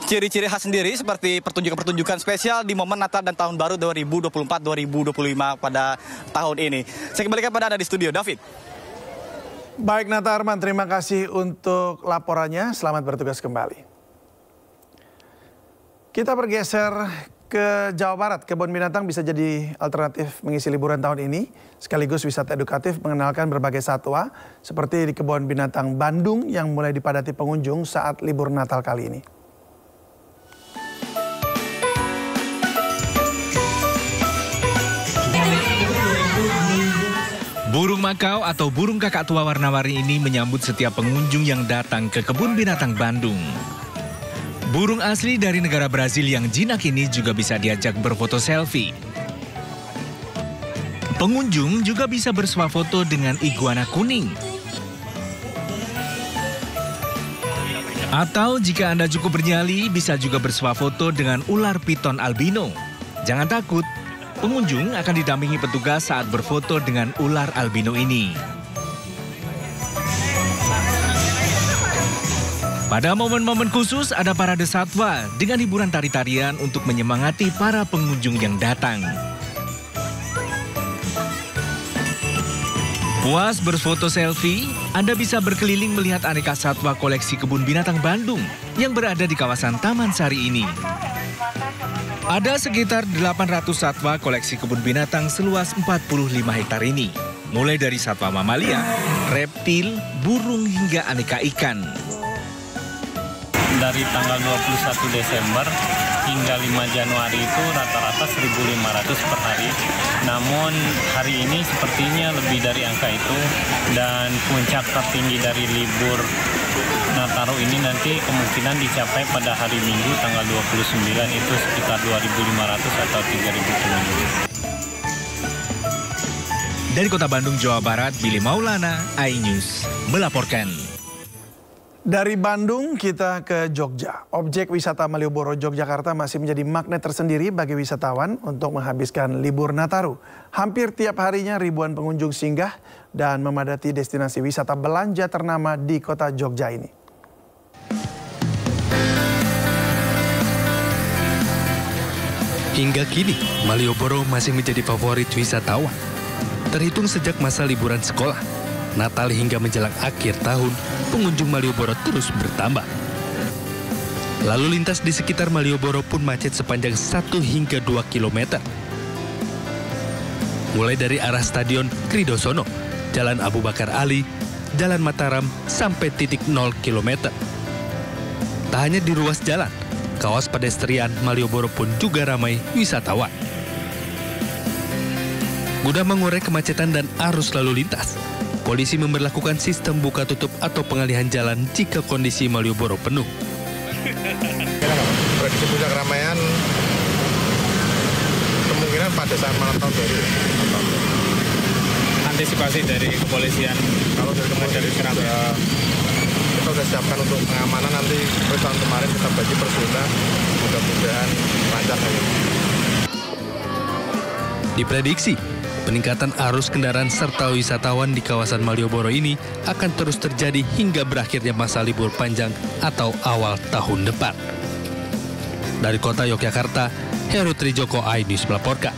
ciri-ciri khas sendiri seperti pertunjukan-pertunjukan spesial di momen Natal dan Tahun Baru 2024-2025 pada tahun ini. Saya kembalikan pada Anda di studio, David. Baik, Nata Arman, terima kasih untuk laporannya. Selamat bertugas kembali. Kita bergeser ke Jawa Barat. Kebun binatang bisa jadi alternatif mengisi liburan tahun ini, sekaligus wisata edukatif mengenalkan berbagai satwa, seperti di Kebun Binatang Bandung yang mulai dipadati pengunjung saat libur Natal kali ini. Burung makau atau burung kakak tua warna-warni ini menyambut setiap pengunjung yang datang ke Kebun Binatang Bandung. Burung asli dari negara Brazil yang jinak ini juga bisa diajak berfoto selfie. Pengunjung juga bisa bersuah foto dengan iguana kuning. Atau jika Anda cukup bernyali, bisa juga bersuah foto dengan ular piton albino. Jangan takut, pengunjung akan didampingi petugas saat berfoto dengan ular albino ini. Pada momen-momen khusus ada parade satwa dengan hiburan tari-tarian untuk menyemangati para pengunjung yang datang. Puas berfoto selfie, Anda bisa berkeliling melihat aneka satwa koleksi Kebun Binatang Bandung yang berada di kawasan Taman Sari ini. Ada sekitar 800 satwa koleksi kebun binatang seluas 45 hektar ini. Mulai dari satwa mamalia, reptil, burung hingga aneka ikan. Dari tanggal 21 Desember hingga 5 Januari itu rata-rata 1.500 per hari. Namun hari ini sepertinya lebih dari angka itu, dan puncak tertinggi dari libur Nataru ini nanti kemungkinan dicapai pada hari Minggu tanggal 29, itu sekitar 2.500 atau 3.000 pengunjung. Dari Kota Bandung, Jawa Barat, Billy Maulana, iNews melaporkan. Dari Bandung kita ke Jogja. Objek wisata Malioboro, Yogyakarta masih menjadi magnet tersendiri bagi wisatawan untuk menghabiskan libur Nataru. Hampir tiap harinya ribuan pengunjung singgah dan memadati destinasi wisata belanja ternama di kota Jogja ini. Hingga kini, Malioboro masih menjadi favorit wisatawan. Terhitung sejak masa liburan sekolah, Natal hingga menjelang akhir tahun, pengunjung Malioboro terus bertambah. Lalu lintas di sekitar Malioboro pun macet sepanjang 1 hingga 2 kilometer. Mulai dari arah Stadion Kridosono, Jalan Abu Bakar Ali, Jalan Mataram, sampai titik 0 kilometer. Tak hanya di ruas jalan, kawas pedestrian Malioboro pun juga ramai wisatawan. Guna mengurai kemacetan dan arus lalu lintas, polisi memberlakukan sistem buka tutup atau pengalihan jalan jika kondisi Malioboro penuh. Prediksi puncak keramaian kemungkinan pada saat malam tahun baru. Antisipasi dari kepolisian, kalau dari kepolisian kita sudah siapkan untuk pengamanan, nanti seperti tahun kemarin kita bagi per zona, mudah-mudahan lancar saja. Diprediksi, peningkatan arus kendaraan serta wisatawan di kawasan Malioboro ini akan terus terjadi hingga berakhirnya masa libur panjang atau awal tahun depan. Dari kota Yogyakarta, Heru Trijoko, iNews melaporkan.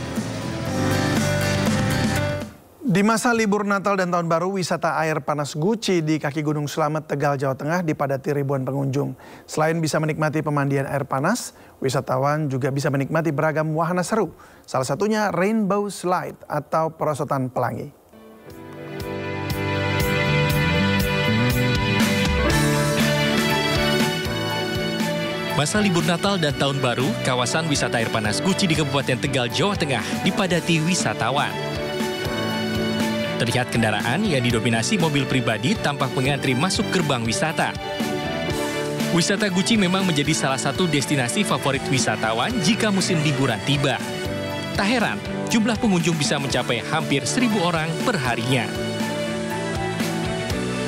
Di masa libur Natal dan Tahun Baru, wisata air panas Guci di kaki Gunung Slamet, Tegal, Jawa Tengah dipadati ribuan pengunjung. Selain bisa menikmati pemandian air panas, wisatawan juga bisa menikmati beragam wahana seru. Salah satunya Rainbow Slide atau perosotan pelangi. Masa libur Natal dan Tahun Baru, kawasan wisata air panas Guci di Kabupaten Tegal, Jawa Tengah dipadati wisatawan. Terlihat kendaraan yang didominasi mobil pribadi tampak mengantri masuk gerbang wisata. Wisata Guci memang menjadi salah satu destinasi favorit wisatawan jika musim liburan tiba. Tak heran, jumlah pengunjung bisa mencapai hampir 1.000 orang per harinya.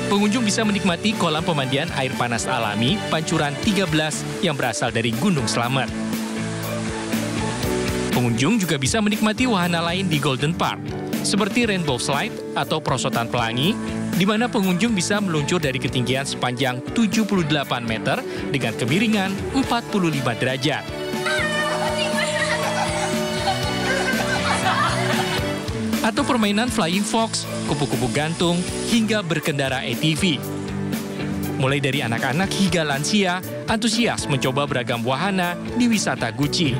Pengunjung bisa menikmati kolam pemandian air panas alami Pancuran 13 yang berasal dari Gunung Slamet. Pengunjung juga bisa menikmati wahana lain di Golden Park, seperti Rainbow Slide atau perosotan pelangi, di mana pengunjung bisa meluncur dari ketinggian sepanjang 78 meter dengan kemiringan 45 derajat. Atau permainan Flying Fox, kupu-kupu gantung, hingga berkendara ATV. Mulai dari anak-anak hingga lansia, antusias mencoba beragam wahana di wisata Guci.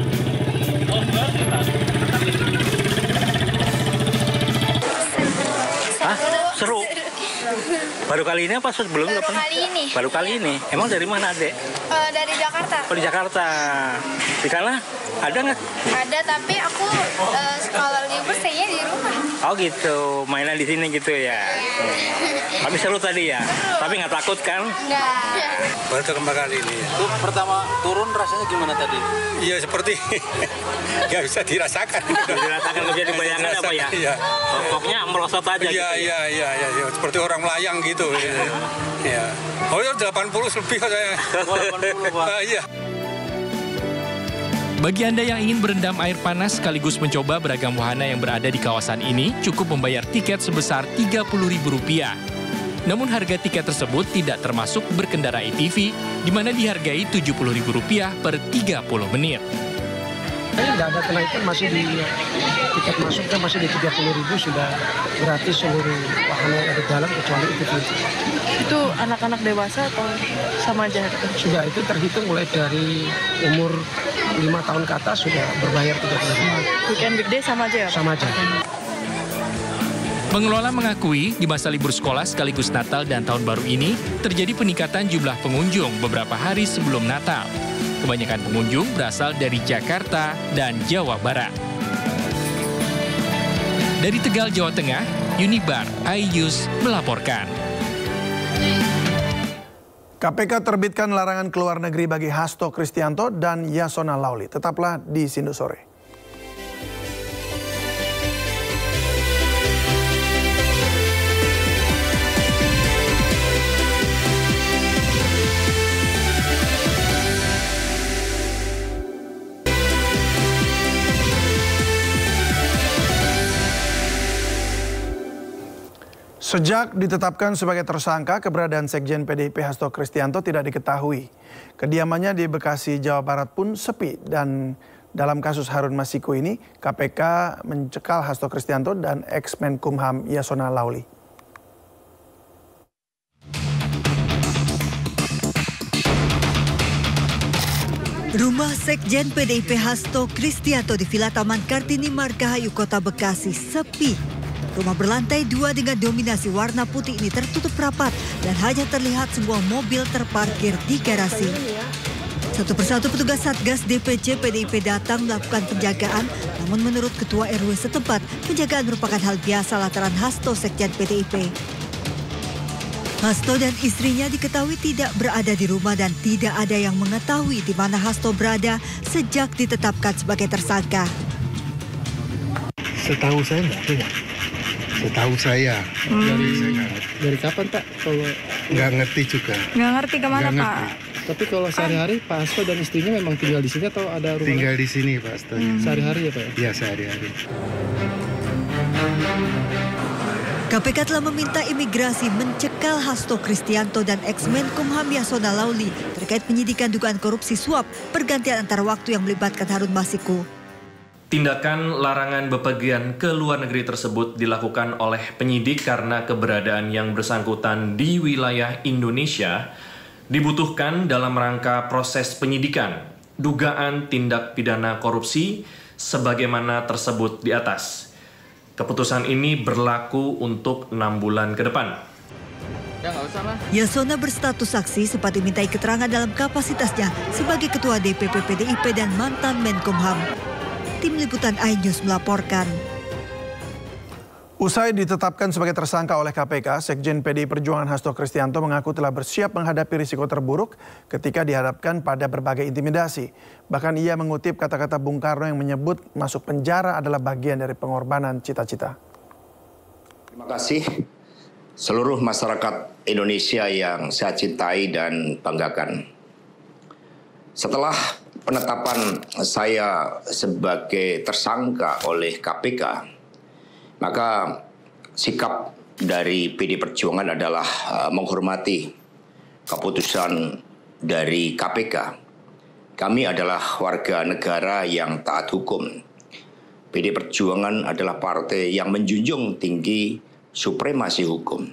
Seru. Baru kali ini apa sebelum? Baru kali ini. Baru kali ini. Emang dari mana, Adek? Dari Jakarta. Oh, di Jakarta. Di sana ada nggak? Ada, tapi aku kalau libur stay-nya di rumah. Oh gitu, mainan di sini gitu ya. Tapi seru tadi ya. Seru. Tapi nggak takut kan? Nggak. Baru pertama kali ini. Itu pertama turun rasanya gimana tadi? Iya seperti nggak bisa dirasakan. Dirasakan, nggak bisa dibayangkan apa ya? Iya. Pokoknya merosot aja. Iya, gitu. Iya. Seperti orang melayang gitu. Iya. Oh ya 80 lebih saya. 80 Pak. Iya. Bagi Anda yang ingin berendam air panas sekaligus mencoba beragam wahana yang berada di kawasan ini, cukup membayar tiket sebesar Rp30.000. Namun harga tiket tersebut tidak termasuk berkendara ATV, di mana dihargai Rp70.000 per 30 menit. Tidak ada kenaikan, masih di tiket masuknya masih di 30.000, sudah gratis seluruh wahana yang ada di dalam kecuali ATV. Itu anak-anak dewasa atau sama aja? Sudah, itu terhitung mulai dari umur 5 tahun ke atas sudah berbayar 30.000. Weekend weekday sama aja ya? Sama aja. Pengelola mengakui di masa libur sekolah sekaligus Natal dan Tahun Baru ini terjadi peningkatan jumlah pengunjung beberapa hari sebelum Natal. Kebanyakan pengunjung berasal dari Jakarta dan Jawa Barat. Dari Tegal, Jawa Tengah, Unibar iNews melaporkan. KPK terbitkan larangan keluar negeri bagi Hasto Kristianto dan Yasona Lauli. Tetaplah di Sindo Sore. Sejak ditetapkan sebagai tersangka, keberadaan Sekjen PDIP Hasto Kristianto tidak diketahui. Kediamannya di Bekasi, Jawa Barat pun sepi, dan dalam kasus Harun Masiku ini, KPK mencekal Hasto Kristianto dan ex-Menkumham Yasona Lauli. Rumah Sekjen PDIP Hasto Kristianto di Villa Taman Kartini Margahayu, Kota Bekasi sepi. Rumah berlantai 2 dengan dominasi warna putih ini tertutup rapat dan hanya terlihat sebuah mobil terparkir di garasi. Satu persatu petugas Satgas DPC PDIP datang melakukan penjagaan, namun menurut Ketua RW setempat, penjagaan merupakan hal biasa lantaran Hasto Sekjen PDIP. Hasto dan istrinya diketahui tidak berada di rumah dan tidak ada yang mengetahui di mana Hasto berada sejak ditetapkan sebagai tersangka. Setahu saya enggak. Setahu saya. Dari kapan Pak? Kalau nggak ngerti juga. Nggak ngerti kemana nggak Pak? Ngerti. Tapi kalau sehari-hari Pak Hasto dan istrinya memang tinggal di sini atau ada rumah? Tinggal di sini Pak Hasto. Sehari-hari ya Pak? Iya sehari-hari. KPK telah meminta imigrasi mencekal Hasto Kristianto dan ex-Menkumham Yasona Lauli terkait penyidikan dugaan korupsi suap pergantian antar waktu yang melibatkan Harun Masiku. Tindakan larangan bepergian ke luar negeri tersebut dilakukan oleh penyidik karena keberadaan yang bersangkutan di wilayah Indonesia dibutuhkan dalam rangka proses penyidikan dugaan tindak pidana korupsi sebagaimana tersebut di atas. Keputusan ini berlaku untuk 6 bulan ke depan. Yasona berstatus saksi sempat dimintai keterangan dalam kapasitasnya sebagai Ketua DPP PDIP dan mantan Menkumham. Tim Liputan iNews melaporkan. Usai ditetapkan sebagai tersangka oleh KPK, Sekjen PDI Perjuangan Hasto Kristianto mengaku telah bersiap menghadapi risiko terburuk ketika dihadapkan pada berbagai intimidasi. Bahkan ia mengutip kata-kata Bung Karno yang menyebut masuk penjara adalah bagian dari pengorbanan cita-cita. Terima kasih seluruh masyarakat Indonesia yang saya cintai dan banggakan. Setelah penetapan saya sebagai tersangka oleh KPK, maka sikap dari PD Perjuangan adalah menghormati keputusan dari KPK. Kami adalah warga negara yang taat hukum. PD Perjuangan adalah partai yang menjunjung tinggi supremasi hukum.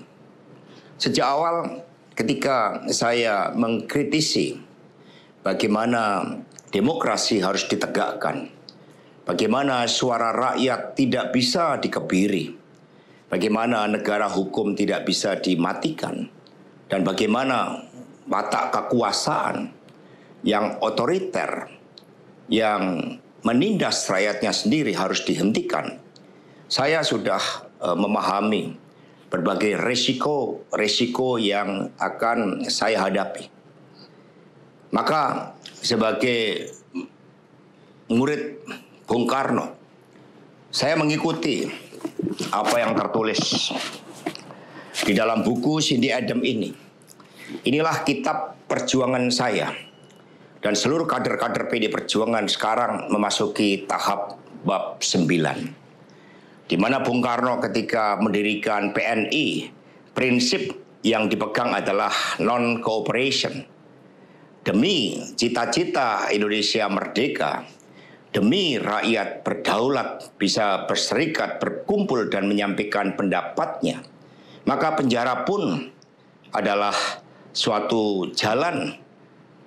Sejak awal ketika saya mengkritisi bagaimana demokrasi harus ditegakkan, bagaimana suara rakyat tidak bisa dikebiri, bagaimana negara hukum tidak bisa dimatikan, dan bagaimana watak kekuasaan yang otoriter, yang menindas rakyatnya sendiri harus dihentikan. Saya sudah memahami berbagai resiko yang akan saya hadapi. Maka sebagai murid Bung Karno, saya mengikuti apa yang tertulis di dalam buku Cindy Adams ini. Inilah kitab perjuangan saya. Dan seluruh kader-kader PD Perjuangan sekarang memasuki tahap bab 9. Di mana Bung Karno ketika mendirikan PNI, prinsip yang dipegang adalah non-cooperation. Demi cita-cita Indonesia merdeka, demi rakyat berdaulat bisa berserikat, berkumpul dan menyampaikan pendapatnya, maka penjara pun adalah suatu jalan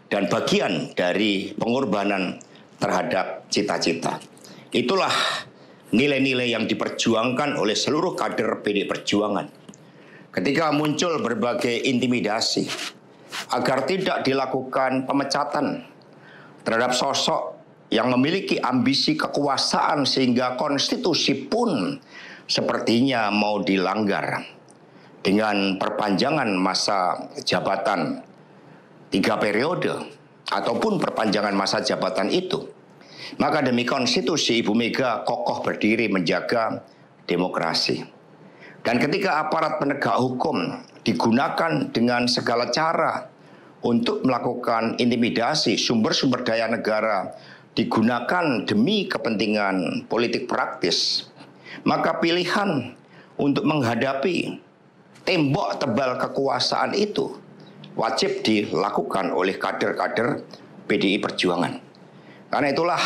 dan bagian dari pengorbanan terhadap cita-cita. Itulah nilai-nilai yang diperjuangkan oleh seluruh kader PD Perjuangan. Ketika muncul berbagai intimidasi, agar tidak dilakukan pemecatan terhadap sosok yang memiliki ambisi kekuasaan sehingga konstitusi pun sepertinya mau dilanggar dengan perpanjangan masa jabatan 3 periode ataupun perpanjangan masa jabatan itu. Maka demi konstitusi Ibu Mega kokoh berdiri menjaga demokrasi. Dan ketika aparat penegak hukum digunakan dengan segala cara untuk melakukan intimidasi, sumber-sumber daya negara digunakan demi kepentingan politik praktis, maka pilihan untuk menghadapi tembok tebal kekuasaan itu wajib dilakukan oleh kader-kader PDI Perjuangan. Karena itulah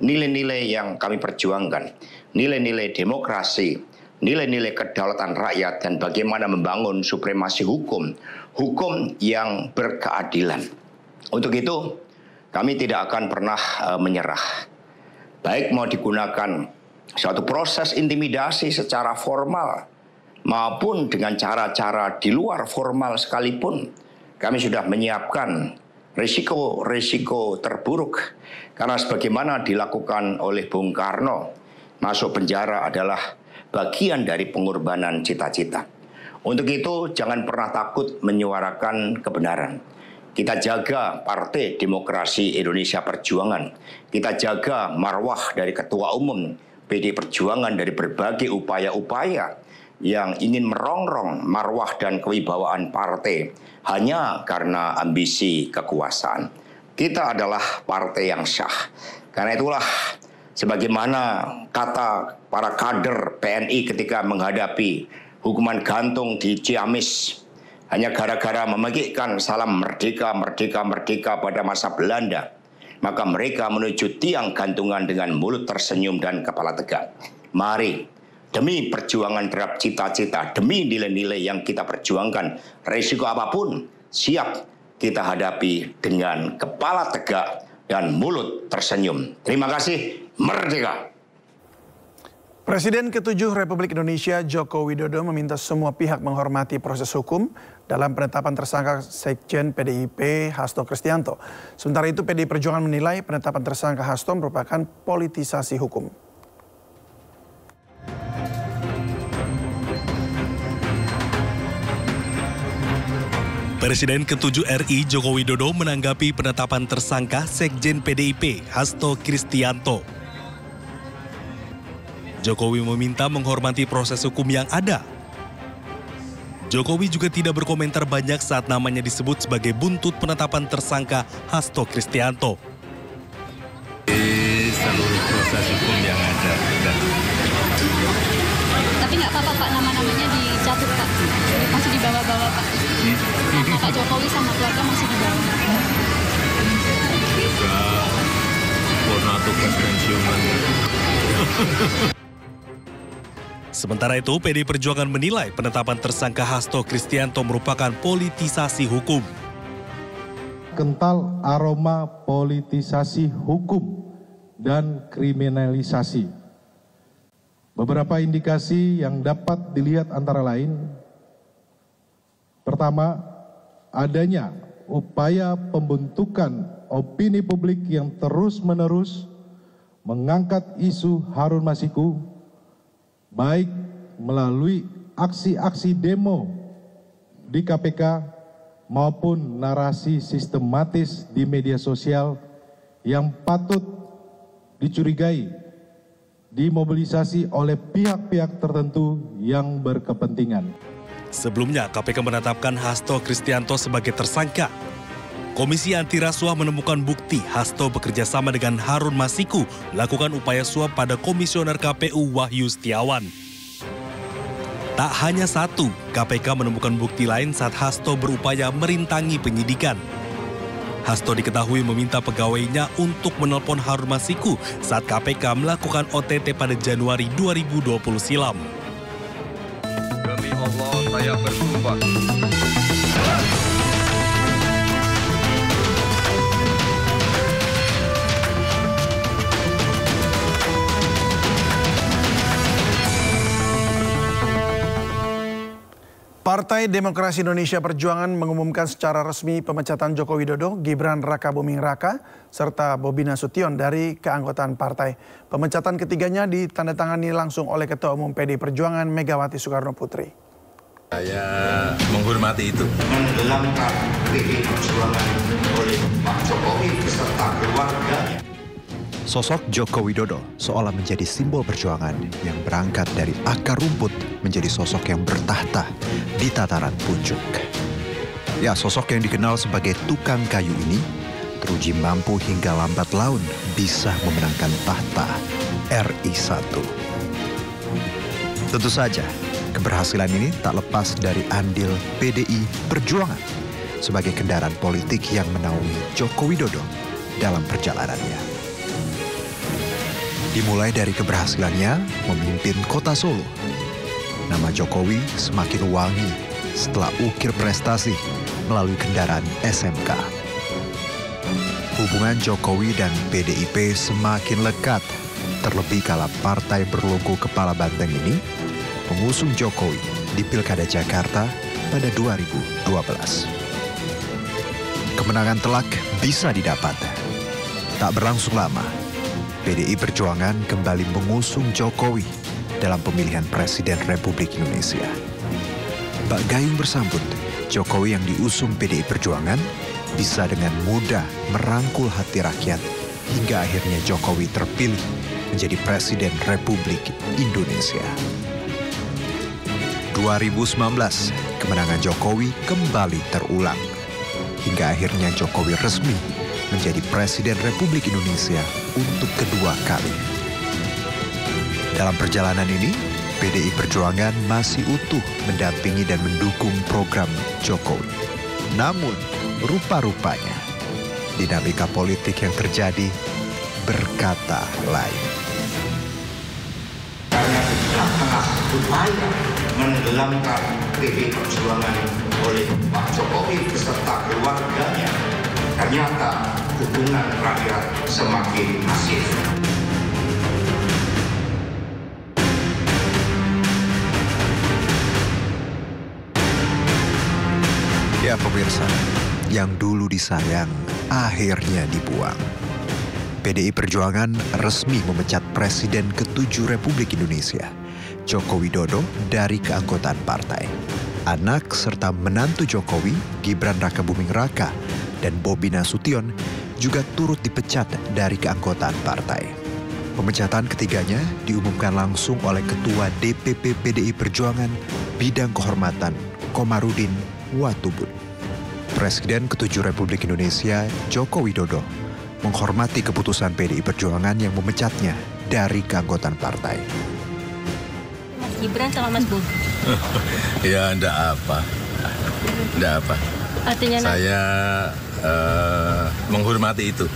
nilai-nilai yang kami perjuangkan, nilai-nilai demokrasi, nilai-nilai kedaulatan rakyat, dan bagaimana membangun supremasi hukum, hukum yang berkeadilan. Untuk itu, kami tidak akan pernah menyerah. Baik mau digunakan suatu proses intimidasi secara formal, maupun dengan cara-cara di luar formal sekalipun, kami sudah menyiapkan risiko-risiko terburuk. Karena sebagaimana dilakukan oleh Bung Karno, masuk penjara adalah bagian dari pengorbanan cita-cita. Untuk itu jangan pernah takut menyuarakan kebenaran. Kita jaga Partai Demokrasi Indonesia Perjuangan. Kita jaga marwah dari Ketua Umum PD Perjuangan dari berbagai upaya-upaya yang ingin merongrong marwah dan kewibawaan partai hanya karena ambisi kekuasaan. Kita adalah partai yang syah. Karena itulah sebagaimana kata para kader PNI ketika menghadapi hukuman gantung di Ciamis hanya gara-gara memegihkan salam merdeka, merdeka, merdeka pada masa Belanda. maka mereka menuju tiang gantungan dengan mulut tersenyum dan kepala tegak. Mari, demi perjuangan terhadap cita-cita, demi nilai-nilai yang kita perjuangkan, risiko apapun siap kita hadapi dengan kepala tegak dan mulut tersenyum. Terima kasih, merdeka! Presiden ke-7 Republik Indonesia Joko Widodo meminta semua pihak menghormati proses hukum dalam penetapan tersangka Sekjen PDIP Hasto Kristianto. Sementara itu PDI Perjuangan menilai penetapan tersangka Hasto merupakan politisasi hukum. Presiden ke-7 RI Joko Widodo menanggapi penetapan tersangka Sekjen PDIP Hasto Kristianto. Jokowi meminta menghormati proses hukum yang ada. Jokowi juga tidak berkomentar banyak saat namanya disebut sebagai buntut penetapan tersangka Hasto Kristianto. Seluruh proses hukum yang ada. Tapi nggak apa-apa Pak, nama-namanya dicatut Pak, masih dibawa-bawa Pak. Nama Pak Jokowi sama keluarga masih dibawa. Enggak, purna tugas pensiunan. Sementara itu, PDI Perjuangan menilai penetapan tersangka Hasto Kristianto merupakan politisasi hukum. Kental aroma politisasi hukum dan kriminalisasi. Beberapa indikasi yang dapat dilihat antara lain, pertama, adanya upaya pembentukan opini publik yang terus-menerus mengangkat isu Harun Masiku, baik melalui aksi-aksi demo di KPK maupun narasi sistematis di media sosial yang patut dicurigai dimobilisasi oleh pihak-pihak tertentu yang berkepentingan. Sebelumnya, KPK menetapkan Hasto Kristianto sebagai tersangka. Komisi Anti Rasuah menemukan bukti Hasto bekerja sama dengan Harun Masiku melakukan upaya suap pada Komisioner KPU Wahyu Setiawan. Tak hanya satu, KPK menemukan bukti lain saat Hasto berupaya merintangi penyidikan. Hasto diketahui meminta pegawainya untuk menelpon Harun Masiku saat KPK melakukan OTT pada Januari 2020 silam. Demi Allah, saya bersumpah. Partai Demokrasi Indonesia Perjuangan mengumumkan secara resmi pemecatan Joko Widodo, Gibran Rakabuming Raka, serta Bobi Nasution dari keanggotaan partai. Pemecatan ketiganya ditandatangani langsung oleh Ketua Umum PDI Perjuangan Megawati Soekarno Putri. Saya menghormati itu. Menenggelamkan PDI Perjuangan oleh Pak Jokowi beserta keluarganya. Sosok Joko Widodo seolah menjadi simbol perjuangan yang berangkat dari akar rumput menjadi sosok yang bertahta di tataran puncak. Ya, sosok yang dikenal sebagai tukang kayu ini teruji mampu hingga lambat laun bisa memenangkan tahta RI 1. Tentu saja, keberhasilan ini tak lepas dari andil PDI Perjuangan sebagai kendaraan politik yang menaungi Joko Widodo dalam perjalanannya. Dimulai dari keberhasilannya memimpin kota Solo. Nama Jokowi semakin wangi setelah ukir prestasi melalui kendaraan SMK. Hubungan Jokowi dan PDIP semakin lekat, terlebih kala partai berlogo kepala banteng ini mengusung Jokowi di Pilkada Jakarta pada 2012. Kemenangan telak bisa didapat. Tak berlangsung lama, PDI Perjuangan kembali mengusung Jokowi dalam pemilihan Presiden Republik Indonesia. Bak gayung bersambut, Jokowi yang diusung PDI Perjuangan bisa dengan mudah merangkul hati rakyat hingga akhirnya Jokowi terpilih menjadi Presiden Republik Indonesia. 2019, kemenangan Jokowi kembali terulang hingga akhirnya Jokowi resmi menjadi Presiden Republik Indonesia untuk kedua kali. Dalam perjalanan ini, PDI Perjuangan masih utuh mendampingi dan mendukung program Jokowi. Namun, rupa-rupanya, dinamika politik yang terjadi berkata lain. Upaya menenggelamkan PDI Perjuangan oleh Pak Jokowi beserta keluarganya, ternyata dukungan rakyat semakin masif. Ya pemirsa, yang dulu disayang akhirnya dibuang. PDI Perjuangan resmi memecat Presiden ke-7 Republik Indonesia, Joko Widodo, dari keanggotaan partai. Anak serta menantu Jokowi, Gibran Rakabuming Raka, dan Bobi Nasution juga turut dipecat dari keanggotaan partai. Pemecatan ketiganya diumumkan langsung oleh Ketua DPP PDI Perjuangan Bidang Kehormatan Komarudin Watubun. Presiden ke-7 Republik Indonesia, Joko Widodo, menghormati keputusan PDI Perjuangan yang memecatnya dari keanggotaan partai. Mas Gibran sama Mas Bobi. Ya, enggak apa. Enggak apa. Artinya saya menghormati itu.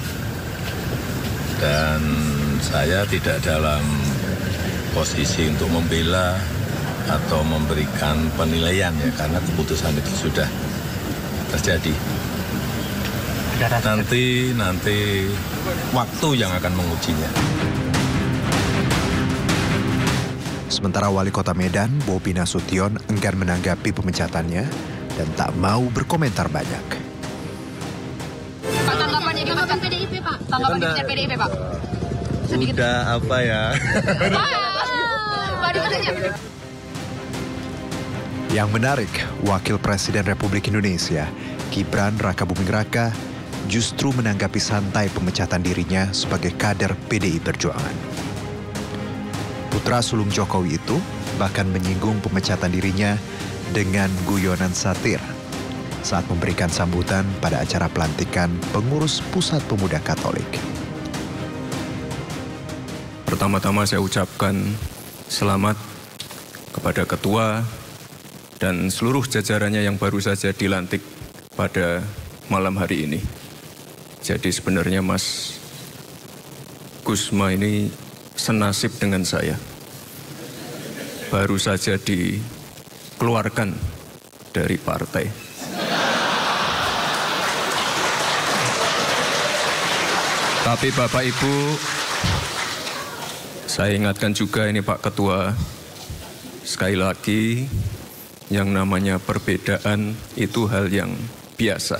Dan saya tidak dalam posisi untuk membela atau memberikan penilaian ya, karena keputusan itu sudah terjadi. Nanti waktu yang akan mengujinya. Sementara Wali Kota Medan, Bobi Nasution, enggan menanggapi pemecatannya dan tak mau berkomentar banyak. Pak, tanggapannya gimana PDIP, Pak? Tanggapan dari PDIP, Pak? Udah apa ya? Pak, ditanya. Yang menarik, Wakil Presiden Republik Indonesia, Gibran Rakabuming Raka, justru menanggapi santai pemecatan dirinya sebagai kader PDI Perjuangan. Putra sulung Jokowi itu bahkan menyinggung pemecatan dirinya dengan guyonan satir saat memberikan sambutan pada acara pelantikan pengurus Pusat Pemuda Katolik. Pertama-tama saya ucapkan selamat kepada Ketua dan seluruh jajarannya yang baru saja dilantik pada malam hari ini. Jadi sebenarnya Mas Gusma ini senasib dengan saya. Baru saja dikeluarkan dari partai. Tapi Bapak Ibu, saya ingatkan juga ini Pak Ketua, sekali lagi yang namanya perbedaan itu hal yang biasa.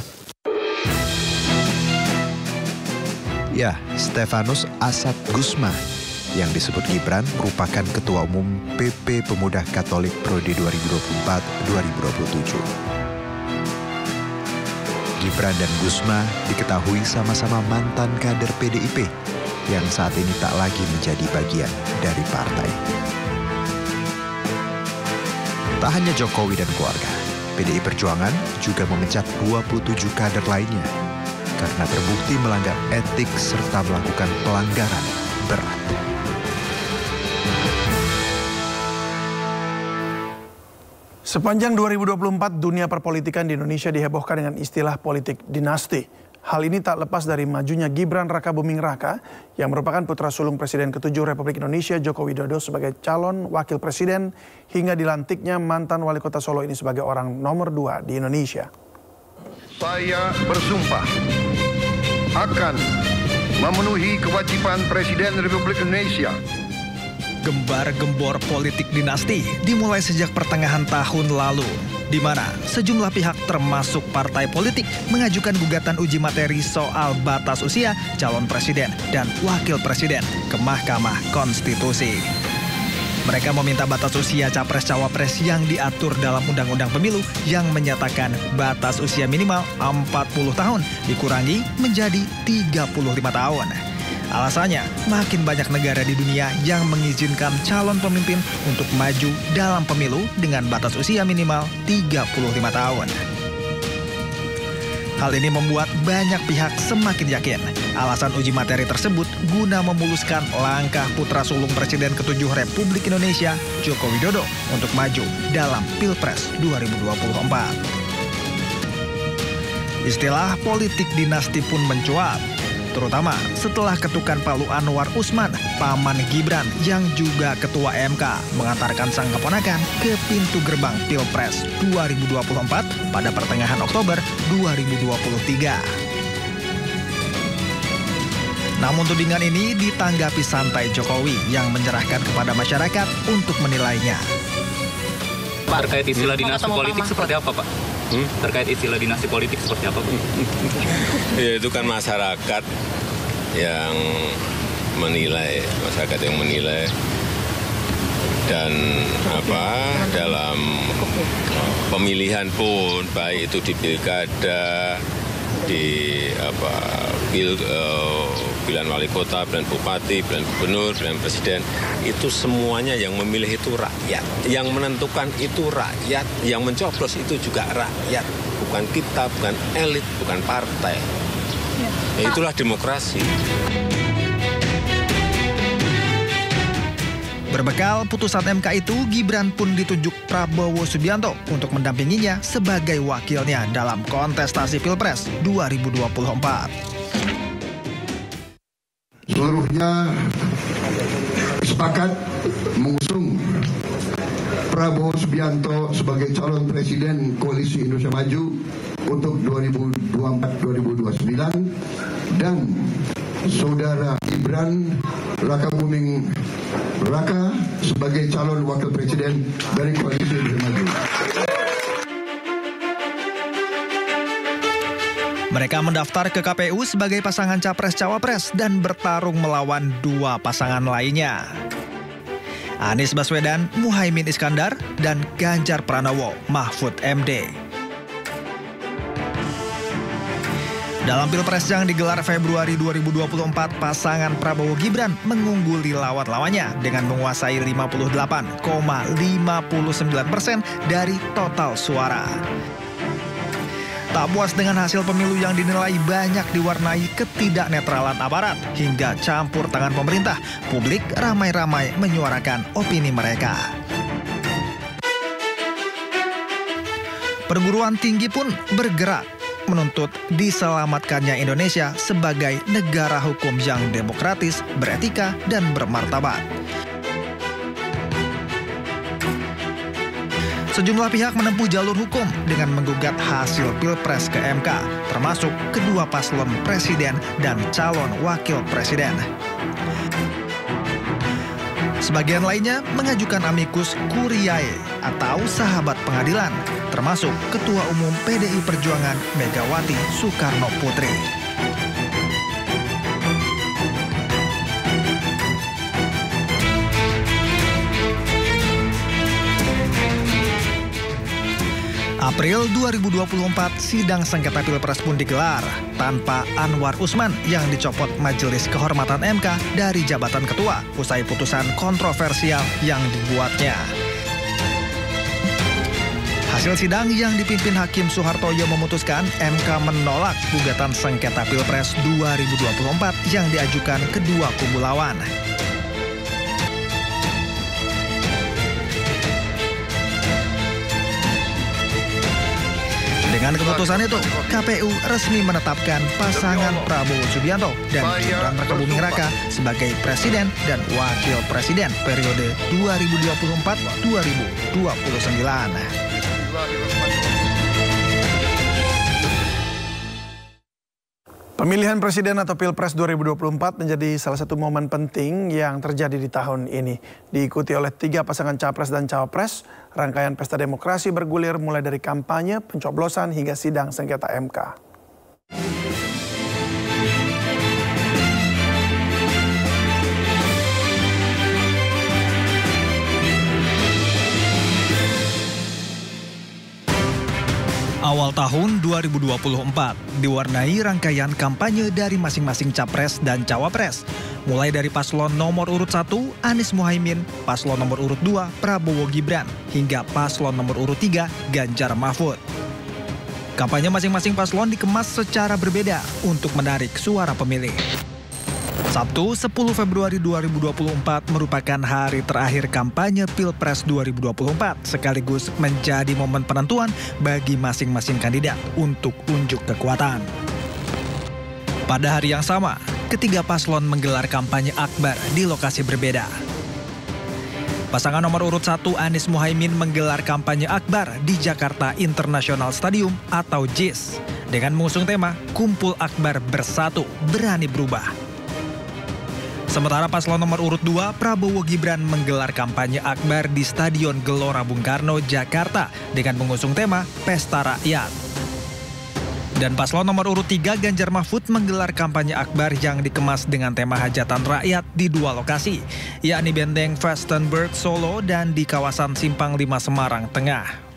Ya, Stefanus Asad Gusma yang disebut Gibran merupakan Ketua Umum PP Pemuda Katolik Prodi 2024-2027. Gibran dan Gusma diketahui sama-sama mantan kader PDIP yang saat ini tak lagi menjadi bagian dari partai. Tak hanya Jokowi dan keluarga, PDI Perjuangan juga memecat 27 kader lainnya karena terbukti melanggar etik serta melakukan pelanggaran berat. Sepanjang 2024, dunia perpolitikan di Indonesia dihebohkan dengan istilah politik dinasti. Hal ini tak lepas dari majunya Gibran Rakabuming Raka yang merupakan putra sulung Presiden ke-7 Republik Indonesia Joko Widodo sebagai calon wakil presiden hingga dilantiknya mantan wali kota Solo ini sebagai orang nomor 2 di Indonesia. Saya bersumpah akan memenuhi kewajiban Presiden Republik Indonesia. Gembar-gembor politik dinasti dimulai sejak pertengahan tahun lalu, di mana sejumlah pihak termasuk partai politik mengajukan gugatan uji materi soal batas usia calon presiden dan wakil presiden ke Mahkamah Konstitusi. Mereka meminta batas usia capres-cawapres yang diatur dalam Undang-Undang Pemilu yang menyatakan batas usia minimal 40 tahun dikurangi menjadi 35 tahun. Alasannya, makin banyak negara di dunia yang mengizinkan calon pemimpin untuk maju dalam pemilu dengan batas usia minimal 35 tahun. Hal ini membuat banyak pihak semakin yakin alasan uji materi tersebut guna memuluskan langkah putra sulung Presiden ke-7 Republik Indonesia, Joko Widodo, untuk maju dalam Pilpres 2024. Istilah politik dinasti pun mencuat, terutama setelah ketukan palu Anwar Usman, paman Gibran yang juga ketua MK, mengantarkan sang keponakan ke pintu gerbang Pilpres 2024 pada pertengahan Oktober 2023. Namun tudingan ini ditanggapi santai Jokowi yang menyerahkan kepada masyarakat untuk menilainya. Pak, terkait istilah dinasti politik seperti apa, Pak? Terkait istilah dinasti politik seperti apa, Pak? Ya, itu kan masyarakat yang menilai, dan dalam pemilihan pun, baik itu di pilkada, di pilihan wali kota, pilihan bupati, pilihan gubernur, pilihan presiden, itu semuanya yang memilih itu rakyat, yang menentukan itu rakyat, yang mencoblos itu juga rakyat, bukan kita, bukan elit, bukan partai. Ya, itulah demokrasi. Berbekal putusan MK itu, Gibran pun ditunjuk Prabowo Subianto untuk mendampinginya sebagai wakilnya dalam kontestasi Pilpres 2024. Seluruhnya sepakat mengusung Prabowo Subianto sebagai calon presiden Koalisi Indonesia Maju untuk 2024-2029 dan Saudara Gibran Rakabuming Raka sebagai calon wakil presiden dari Koalisi Indonesia Maju. Mereka mendaftar ke KPU sebagai pasangan Capres-Cawapres dan bertarung melawan dua pasangan lainnya. Anies Baswedan, Muhaimin Iskandar, dan Ganjar Pranowo, Mahfud MD. Dalam Pilpres yang digelar Februari 2024, pasangan Prabowo Gibran mengungguli lawan-lawannya dengan menguasai 58,59% dari total suara. Tak puas dengan hasil pemilu yang dinilai banyak diwarnai ketidaknetralan aparat hingga campur tangan pemerintah, publik ramai-ramai menyuarakan opini mereka. Perguruan tinggi pun bergerak menuntut diselamatkannya Indonesia sebagai negara hukum yang demokratis, beretika, dan bermartabat. Sejumlah pihak menempuh jalur hukum dengan menggugat hasil Pilpres ke MK, termasuk kedua paslon presiden dan calon wakil presiden. Sebagian lainnya mengajukan amicus curiae atau sahabat pengadilan, termasuk Ketua Umum PDI Perjuangan Megawati Soekarno Putri. April 2024, sidang sengketa Pilpres pun digelar tanpa Anwar Usman yang dicopot Majelis Kehormatan MK dari jabatan ketua usai putusan kontroversial yang dibuatnya. Hasil sidang yang dipimpin Hakim Soehartoyo memutuskan MK menolak gugatan sengketa Pilpres 2024 yang diajukan kedua kubu lawan. Dengan keputusan itu, KPU resmi menetapkan pasangan Prabowo Subianto dan Gibran Rakabuming Raka sebagai presiden dan wakil presiden periode 2024-2029. Pemilihan presiden atau Pilpres 2024 menjadi salah satu momen penting yang terjadi di tahun ini. Diikuti oleh 3 pasangan Capres dan Cawapres, rangkaian pesta demokrasi bergulir mulai dari kampanye, pencoblosan hingga sidang sengketa MK. Awal tahun 2024 diwarnai rangkaian kampanye dari masing-masing Capres dan Cawapres. Mulai dari paslon nomor urut 1 Anies Muhaimin, paslon nomor urut 2 Prabowo Gibran, hingga paslon nomor urut 3 Ganjar Mahfud. Kampanye masing-masing paslon dikemas secara berbeda untuk menarik suara pemilih. Sabtu 10 Februari 2024 merupakan hari terakhir kampanye Pilpres 2024 sekaligus menjadi momen penentuan bagi masing-masing kandidat untuk unjuk kekuatan. Pada hari yang sama, ketiga paslon menggelar kampanye akbar di lokasi berbeda. Pasangan nomor urut 1 Anies Muhaimin menggelar kampanye akbar di Jakarta International Stadium atau JIS dengan mengusung tema Kumpul Akbar Bersatu Berani Berubah. Sementara paslon nomor urut 2, Prabowo Gibran menggelar kampanye akbar di Stadion Gelora Bung Karno, Jakarta dengan mengusung tema Pesta Rakyat. Dan paslon nomor urut 3, Ganjar Mahfud menggelar kampanye akbar yang dikemas dengan tema hajatan rakyat di dua lokasi, yakni Benteng Fastenburg Solo dan di kawasan Simpang 5 Semarang Tengah.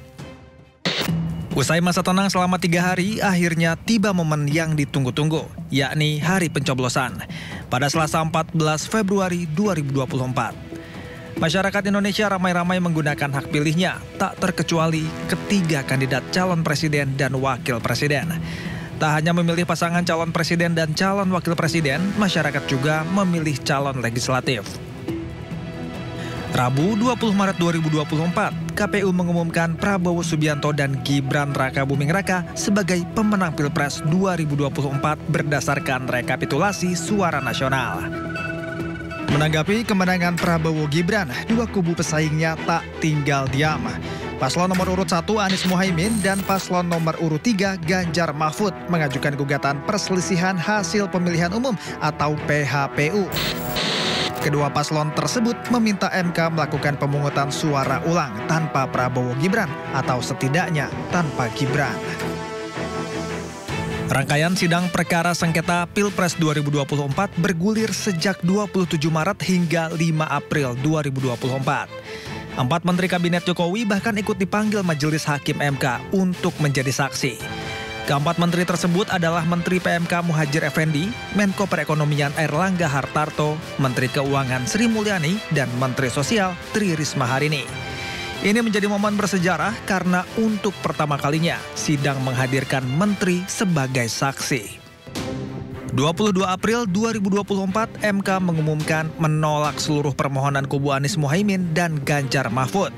Usai masa tenang selama 3 hari, akhirnya tiba momen yang ditunggu-tunggu, yakni hari pencoblosan pada Selasa 14 Februari 2024. Masyarakat Indonesia ramai-ramai menggunakan hak pilihnya, tak terkecuali ketiga kandidat calon presiden dan wakil presiden. Tak hanya memilih pasangan calon presiden dan calon wakil presiden, masyarakat juga memilih calon legislatif. Rabu 20 Maret 2024, KPU mengumumkan Prabowo Subianto dan Gibran Rakabuming Raka sebagai pemenang Pilpres 2024 berdasarkan rekapitulasi suara nasional. Menanggapi kemenangan Prabowo Gibran, dua kubu pesaingnya tak tinggal diam. Paslon nomor urut 1 Anies Muhaimin dan paslon nomor urut 3 Ganjar Mahfud mengajukan gugatan perselisihan hasil pemilihan umum atau PHPU. Kedua paslon tersebut meminta MK melakukan pemungutan suara ulang tanpa Prabowo Gibran atau setidaknya tanpa Gibran. Rangkaian sidang perkara sengketa Pilpres 2024 bergulir sejak 27 Maret hingga 5 April 2024. 4 Menteri Kabinet Jokowi bahkan ikut dipanggil Majelis Hakim MK untuk menjadi saksi. Keempat menteri tersebut adalah Menteri PMK Muhadjir Effendi, Menko Perekonomian Airlangga Hartarto, Menteri Keuangan Sri Mulyani, dan Menteri Sosial Tri Risma Harini. Ini menjadi momen bersejarah karena untuk pertama kalinya sidang menghadirkan menteri sebagai saksi. 22 April 2024, MK mengumumkan menolak seluruh permohonan kubu Anies Muhaimin dan Ganjar Mahfud.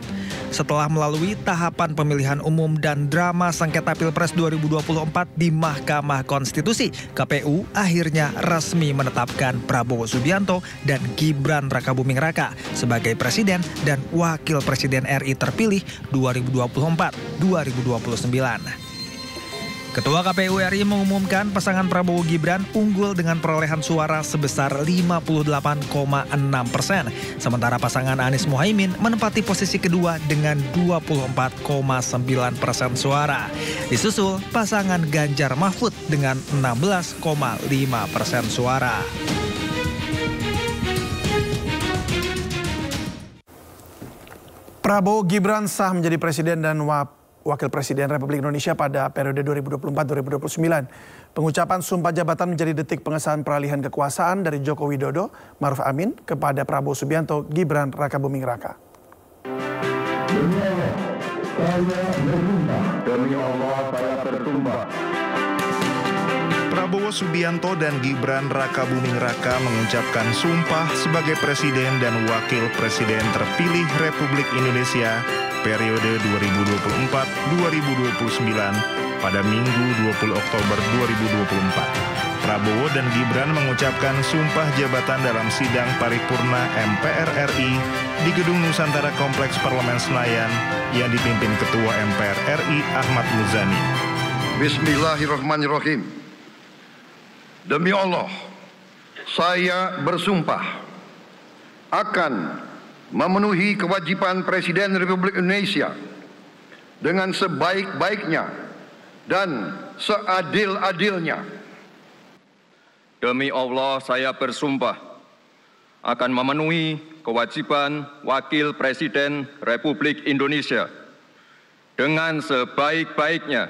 Setelah melalui tahapan pemilihan umum dan drama sengketa Pilpres 2024 di Mahkamah Konstitusi, KPU akhirnya resmi menetapkan Prabowo Subianto dan Gibran Rakabuming Raka sebagai Presiden dan Wakil Presiden RI terpilih 2024-2029. Ketua KPU RI mengumumkan pasangan Prabowo Gibran unggul dengan perolehan suara sebesar 58,6%. Sementara pasangan Anies Muhaimin menempati posisi kedua dengan 24,9% suara. Disusul pasangan Ganjar Mahfud dengan 16,5% suara. Prabowo Gibran sah menjadi Presiden dan Wakil Presiden Republik Indonesia pada periode 2024-2029. Pengucapan sumpah jabatan menjadi detik pengesahan peralihan kekuasaan dari Joko Widodo, Maruf Amin kepada Prabowo Subianto, Gibran Rakabuming Raka. Demi Allah, saya bersumpah. Prabowo Subianto dan Gibran Rakabuming Raka mengucapkan sumpah sebagai Presiden dan Wakil Presiden terpilih Republik Indonesia periode 2024-2029 pada Minggu 20 Oktober 2024. Prabowo dan Gibran mengucapkan sumpah jabatan dalam sidang paripurna MPR RI di Gedung Nusantara Kompleks Parlemen Senayan yang dipimpin Ketua MPR RI Ahmad Muzani. Bismillahirrahmanirrahim. Demi Allah, saya bersumpah akan memenuhi kewajiban Presiden Republik Indonesia dengan sebaik-baiknya dan seadil-adilnya. Demi Allah, saya bersumpah akan memenuhi kewajiban Wakil Presiden Republik Indonesia dengan sebaik-baiknya.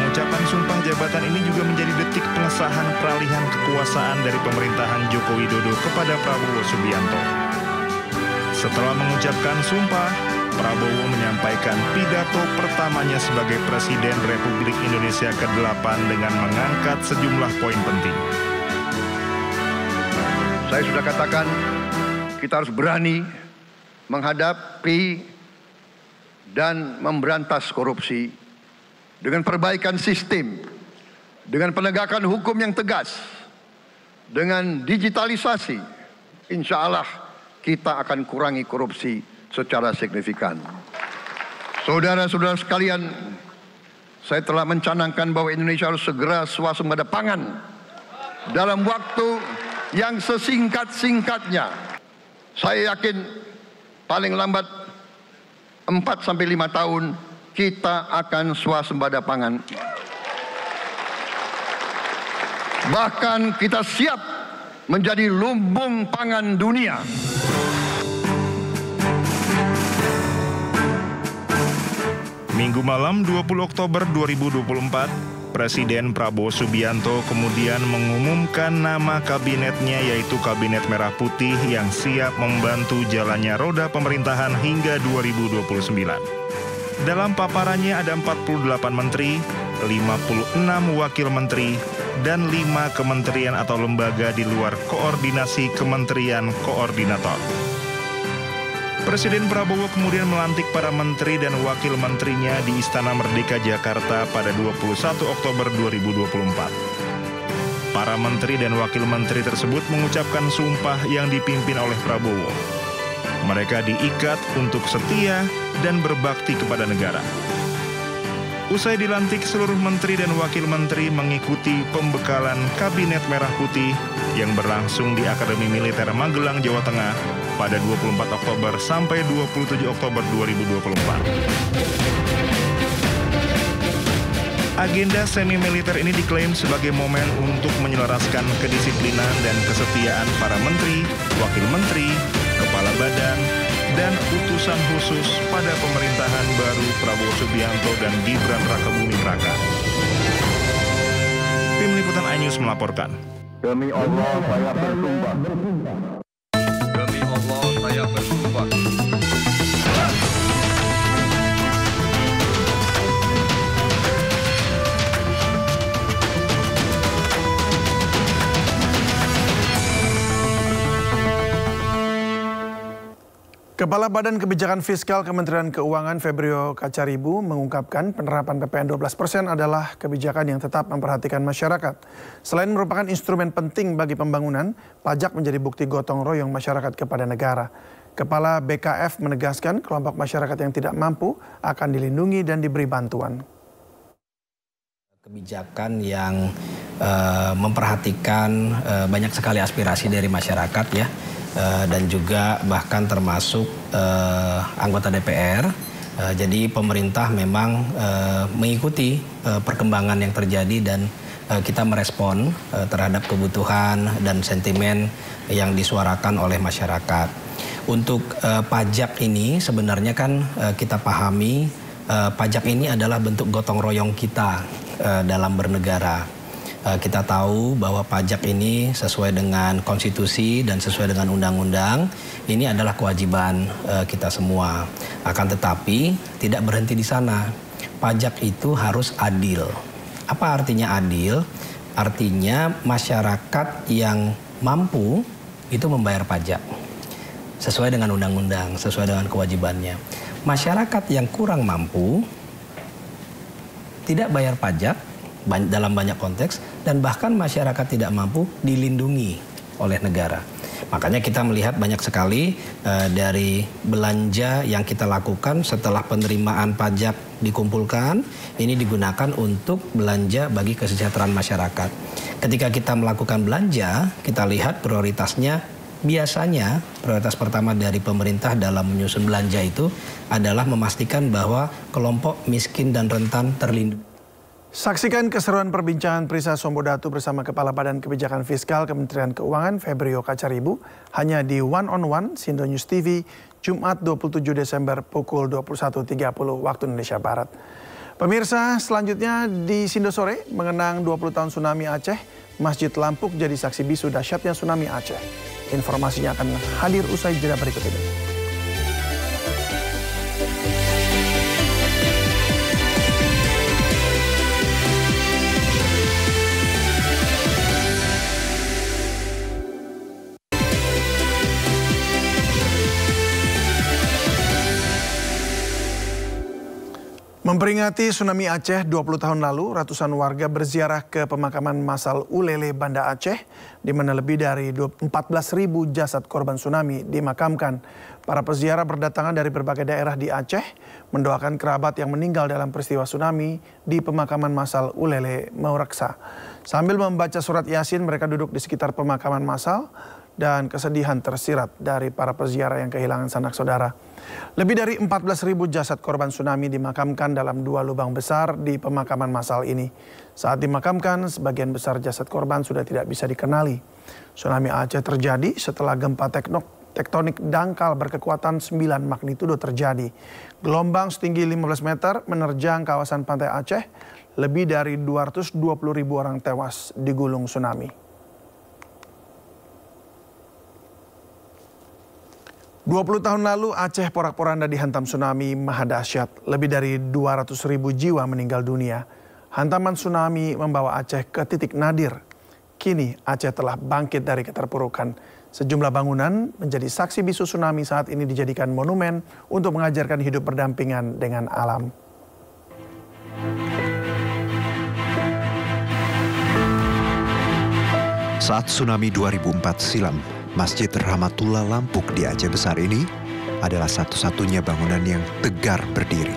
Pengucapan sumpah jabatan ini juga menjadi detik pengesahan peralihan kekuasaan dari pemerintahan Joko Widodo kepada Prabowo Subianto. Setelah mengucapkan sumpah, Prabowo menyampaikan pidato pertamanya sebagai Presiden Republik Indonesia ke-8 dengan mengangkat sejumlah poin penting. Saya sudah katakan, kita harus berani menghadapi dan memberantas korupsi dengan perbaikan sistem, dengan penegakan hukum yang tegas, dengan digitalisasi. Insya Allah kita akan kurangi korupsi secara signifikan. Saudara-saudara sekalian, saya telah mencanangkan bahwa Indonesia harus segera swasembada pangan dalam waktu yang sesingkat-singkatnya. Saya yakin paling lambat 4-5 tahun kita akan swasembada pangan. Bahkan kita siap menjadi lumbung pangan dunia. Minggu malam 20 Oktober 2024, Presiden Prabowo Subianto kemudian mengumumkan nama kabinetnya, yaitu Kabinet Merah Putih yang siap membantu jalannya roda pemerintahan hingga 2029. Dalam paparannya ada 48 menteri, 56 wakil menteri, dan 5 kementerian atau lembaga di luar koordinasi kementerian koordinator. Presiden Prabowo kemudian melantik para menteri dan wakil menterinya di Istana Merdeka Jakarta pada 21 Oktober 2024. Para menteri dan wakil menteri tersebut mengucapkan sumpah yang dipimpin oleh Prabowo. Mereka diikat untuk setia dan berbakti kepada negara. Usai dilantik, seluruh menteri dan wakil menteri mengikuti pembekalan Kabinet Merah Putih yang berlangsung di Akademi Militer Magelang, Jawa Tengah pada 24 Oktober sampai 27 Oktober 2024. Agenda semi-militer ini diklaim sebagai momen untuk menyelaraskan kedisiplinan dan kesetiaan para menteri, wakil menteri, kepala badan, dan utusan khusus pada pemerintahan baru Prabowo Subianto dan Gibran Rakebuming Raka. Tim Liputan iNews melaporkan. Demi Allah saya bersumpah. Demi Allah saya bersumpah. Kepala Badan Kebijakan Fiskal Kementerian Keuangan Febrio Kacaribu mengungkapkan penerapan PPN 12% adalah kebijakan yang tetap memperhatikan masyarakat. Selain merupakan instrumen penting bagi pembangunan, pajak menjadi bukti gotong royong masyarakat kepada negara. Kepala BKF menegaskan kelompok masyarakat yang tidak mampu akan dilindungi dan diberi bantuan. Kebijakan yang memperhatikan banyak sekali aspirasi dari masyarakat ya. Dan juga bahkan termasuk anggota DPR. Jadi pemerintah memang mengikuti perkembangan yang terjadi dan kita merespon terhadap kebutuhan dan sentimen yang disuarakan oleh masyarakat. Untuk pajak ini sebenarnya kan kita pahami pajak ini adalah bentuk gotong royong kita dalam bernegara. Kita tahu bahwa pajak ini sesuai dengan konstitusi dan sesuai dengan undang-undang, ini adalah kewajiban kita semua. Akan tetapi tidak berhenti di sana. Pajak itu harus adil. Apa artinya adil? Artinya masyarakat yang mampu itu membayar pajak sesuai dengan undang-undang, sesuai dengan kewajibannya. Masyarakat yang kurang mampu tidak bayar pajak dalam banyak konteks, dan bahkan masyarakat tidak mampu dilindungi oleh negara. Makanya kita melihat banyak sekali dari belanja yang kita lakukan setelah penerimaan pajak dikumpulkan, ini digunakan untuk belanja bagi kesejahteraan masyarakat. Ketika kita melakukan belanja, kita lihat prioritasnya, biasanya prioritas pertama dari pemerintah dalam menyusun belanja itu adalah memastikan bahwa kelompok miskin dan rentan terlindungi. Saksikan keseruan perbincangan Prisa Sombodatu bersama Kepala Badan Kebijakan Fiskal Kementerian Keuangan Febrio Kacaribu hanya di One on One Sindo News TV Jumat 27 Desember pukul 21.30 waktu Indonesia Barat. Pemirsa, selanjutnya di Sindo Sore mengenang 20 tahun tsunami Aceh, Masjid Lampuk jadi saksi bisu dahsyatnya tsunami Aceh. Informasinya akan hadir usai jeda berikut ini. Memperingati tsunami Aceh 20 tahun lalu, ratusan warga berziarah ke pemakaman massal Ulele, Banda Aceh, di mana lebih dari 14.000 jasad korban tsunami dimakamkan. Para peziarah berdatangan dari berbagai daerah di Aceh, mendoakan kerabat yang meninggal dalam peristiwa tsunami di pemakaman massal Ulele, Mauraksa. Sambil membaca surat Yasin, mereka duduk di sekitar pemakaman massal dan kesedihan tersirat dari para peziarah yang kehilangan sanak saudara. Lebih dari 14.000 jasad korban tsunami dimakamkan dalam 2 lubang besar di pemakaman massal ini. Saat dimakamkan, sebagian besar jasad korban sudah tidak bisa dikenali. Tsunami Aceh terjadi setelah gempa tektonik dangkal berkekuatan 9 magnitudo terjadi. Gelombang setinggi 15 meter menerjang kawasan pantai Aceh. Lebih dari 220.000 orang tewas digulung tsunami. 20 tahun lalu Aceh porak-poranda dihantam tsunami maha dahsyat. Lebih dari 200.000 jiwa meninggal dunia. Hantaman tsunami membawa Aceh ke titik nadir. Kini Aceh telah bangkit dari keterpurukan. Sejumlah bangunan menjadi saksi bisu tsunami saat ini dijadikan monumen untuk mengajarkan hidup berdampingan dengan alam. Saat tsunami 2004 silam, Masjid Rahmatullah Lampuk di Aceh Besar ini adalah satu-satunya bangunan yang tegar berdiri.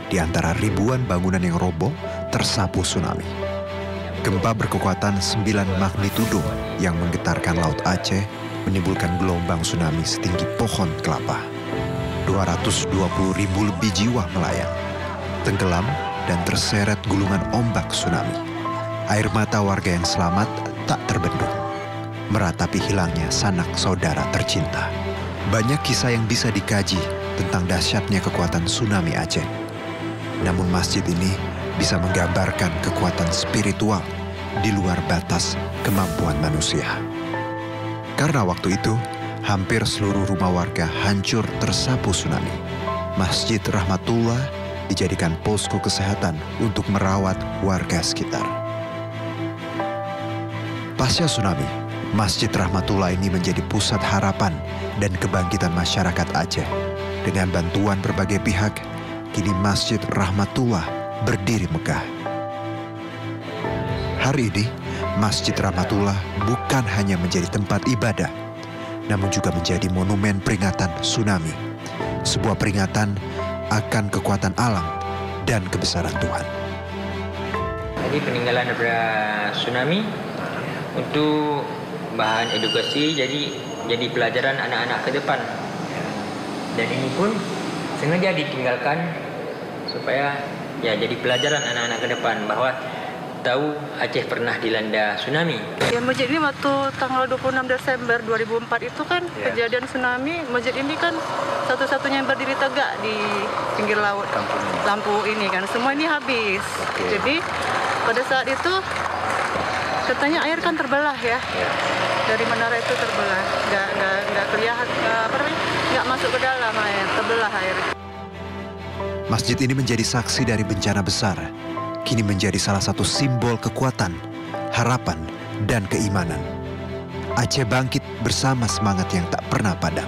Di antara ribuan bangunan yang roboh tersapu tsunami. Gempa berkekuatan 9 magnitudo yang menggetarkan Laut Aceh menimbulkan gelombang tsunami setinggi pohon kelapa. 220.000 lebih jiwa melayang, tenggelam dan terseret gulungan ombak tsunami. Air mata warga yang selamat tak terbendung, meratapi hilangnya sanak saudara tercinta. Banyak kisah yang bisa dikaji tentang dahsyatnya kekuatan tsunami Aceh. Namun masjid ini bisa menggambarkan kekuatan spiritual di luar batas kemampuan manusia. Karena waktu itu, hampir seluruh rumah warga hancur tersapu tsunami. Masjid Rahmatullah dijadikan posko kesehatan untuk merawat warga sekitar. Pasca tsunami, Masjid Rahmatullah ini menjadi pusat harapan dan kebangkitan masyarakat Aceh. Dengan bantuan berbagai pihak, kini Masjid Rahmatullah berdiri megah. Hari ini, Masjid Rahmatullah bukan hanya menjadi tempat ibadah, namun juga menjadi monumen peringatan tsunami. Sebuah peringatan akan kekuatan alam dan kebesaran Tuhan. Jadi peninggalan daripada tsunami untuk bahan edukasi, jadi pelajaran anak-anak ke depan. Dan ini pun sengaja ditinggalkan supaya ya jadi pelajaran anak-anak ke depan bahwa tahu Aceh pernah dilanda tsunami. Ya, masjid ini waktu tanggal 26 Desember 2004 itu kan kejadian tsunami. Masjid ini kan satu-satunya yang berdiri tegak di pinggir laut. Lampu ini kan semua ini habis. Jadi pada saat itu katanya air kan terbelah ya. Dari menara itu terbelah, nggak kelihatan, nggak masuk ke dalam air, terbelah air. Masjid ini menjadi saksi dari bencana besar, kini menjadi salah satu simbol kekuatan, harapan, dan keimanan. Aceh bangkit bersama semangat yang tak pernah padam.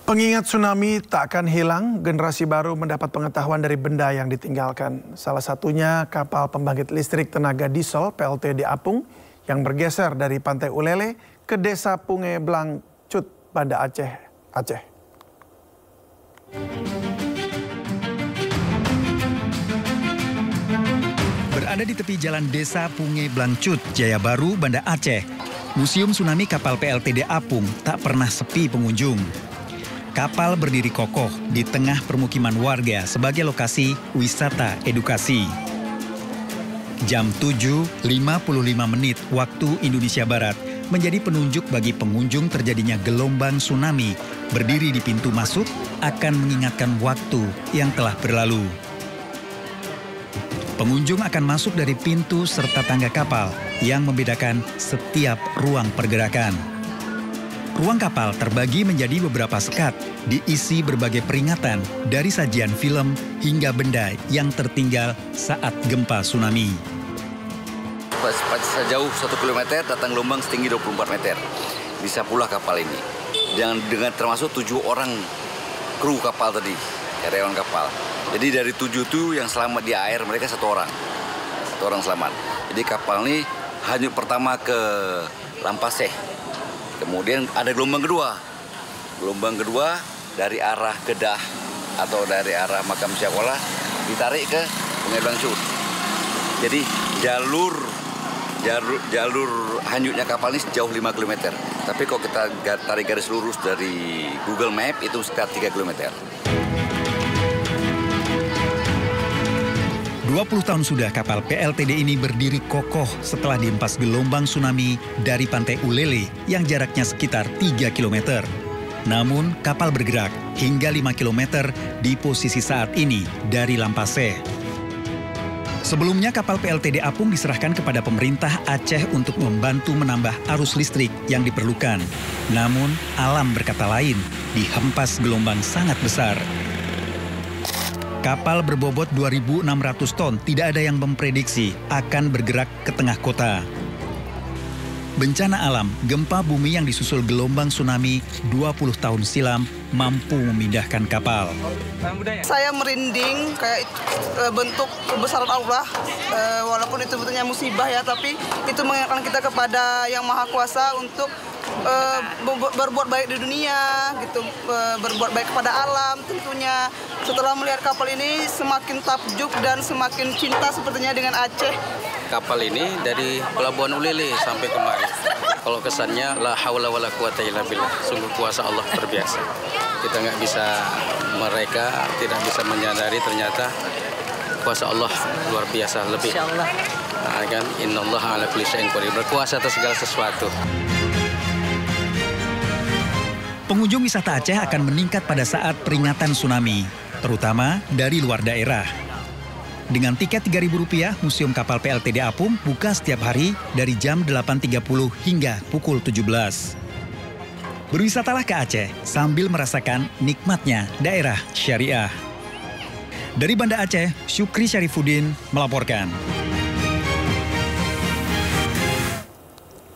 Pengingat tsunami tak akan hilang, generasi baru mendapat pengetahuan dari benda yang ditinggalkan. Salah satunya kapal pembangkit listrik tenaga diesel PLTD Apung yang bergeser dari Pantai Ulele ke Desa Punge Blangcut, Banda Aceh. Berada di tepi jalan Desa Punge Blangcut, Jaya Baru, Banda Aceh, Museum Tsunami Kapal PLTD Apung tak pernah sepi pengunjung. Kapal berdiri kokoh di tengah permukiman warga sebagai lokasi wisata edukasi. Jam 7.55 waktu Indonesia Barat menjadi penunjuk bagi pengunjung terjadinya gelombang tsunami. Berdiri di pintu masuk akan mengingatkan waktu yang telah berlalu. Pengunjung akan masuk dari pintu serta tangga kapal yang membedakan setiap ruang pergerakan. Ruang kapal terbagi menjadi beberapa sekat, diisi berbagai peringatan dari sajian film hingga benda yang tertinggal saat gempa tsunami. Sejauh 1 km datang gelombang setinggi 24 meter. bisa pula kapal ini. Dengan termasuk 7 orang kru kapal tadi, karyawan kapal. Jadi dari 7 itu yang selamat di air mereka 1 orang. 1 orang selamat. Jadi kapal ini hanyut pertama ke Lampaseh. Kemudian ada gelombang kedua. Gelombang kedua dari arah Kedah atau dari arah Makam Syakola ditarik ke Sungai Blangcut. Jadi jalur hanyutnya kapal ini sejauh 5 km. Tapi kalau kita tarik garis lurus dari Google Map itu sekitar 3 km. 20 tahun sudah kapal PLTD ini berdiri kokoh setelah dihempas gelombang tsunami dari pantai Ulele yang jaraknya sekitar 3 km. Namun kapal bergerak hingga 5 km di posisi saat ini dari Lampaseh. Sebelumnya kapal PLTD Apung diserahkan kepada pemerintah Aceh untuk membantu menambah arus listrik yang diperlukan. Namun alam berkata lain, dihempas gelombang sangat besar. Kapal berbobot 2.600 ton tidak ada yang memprediksi akan bergerak ke tengah kota. Bencana alam, gempa bumi yang disusul gelombang tsunami 20 tahun silam mampu memindahkan kapal. Saya merinding kayak bentuk kebesaran Allah, walaupun itu bentuknya musibah ya, tapi itu mengingatkan kita kepada Yang Maha Kuasa untuk berbuat baik di dunia, gitu, berbuat baik kepada alam tentunya. Setelah melihat kapal ini semakin takjub dan semakin cinta sepertinya dengan Aceh. Kapal ini dari Pelabuhan Ulele sampai kemari. Kalau kesannya la haula wala quwata illa billah, sungguh kuasa Allah terbiasa. Kita mereka tidak bisa menyadari ternyata kuasa Allah luar biasa lebih. Insyaallah. Nah, kan innallaha ala kulli syai'in qadir, berkuasa atas segala sesuatu. Pengunjung wisata Aceh akan meningkat pada saat peringatan tsunami, terutama dari luar daerah. Dengan tiket Rp3.000, Museum Kapal PLTD Apung buka setiap hari dari jam 8.30 hingga pukul 17. Berwisatalah ke Aceh sambil merasakan nikmatnya daerah syariah. Dari Banda Aceh, Syukri Syarifuddin melaporkan.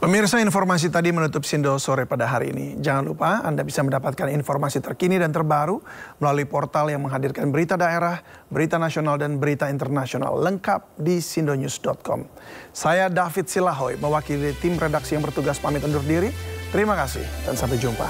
Pemirsa, informasi tadi menutup Sindo Sore pada hari ini. Jangan lupa Anda bisa mendapatkan informasi terkini dan terbaru melalui portal yang menghadirkan berita daerah, berita nasional, dan berita internasional lengkap di sindonews.com. Saya David Silahoy, mewakili tim redaksi yang bertugas pamit undur diri. Terima kasih dan sampai jumpa.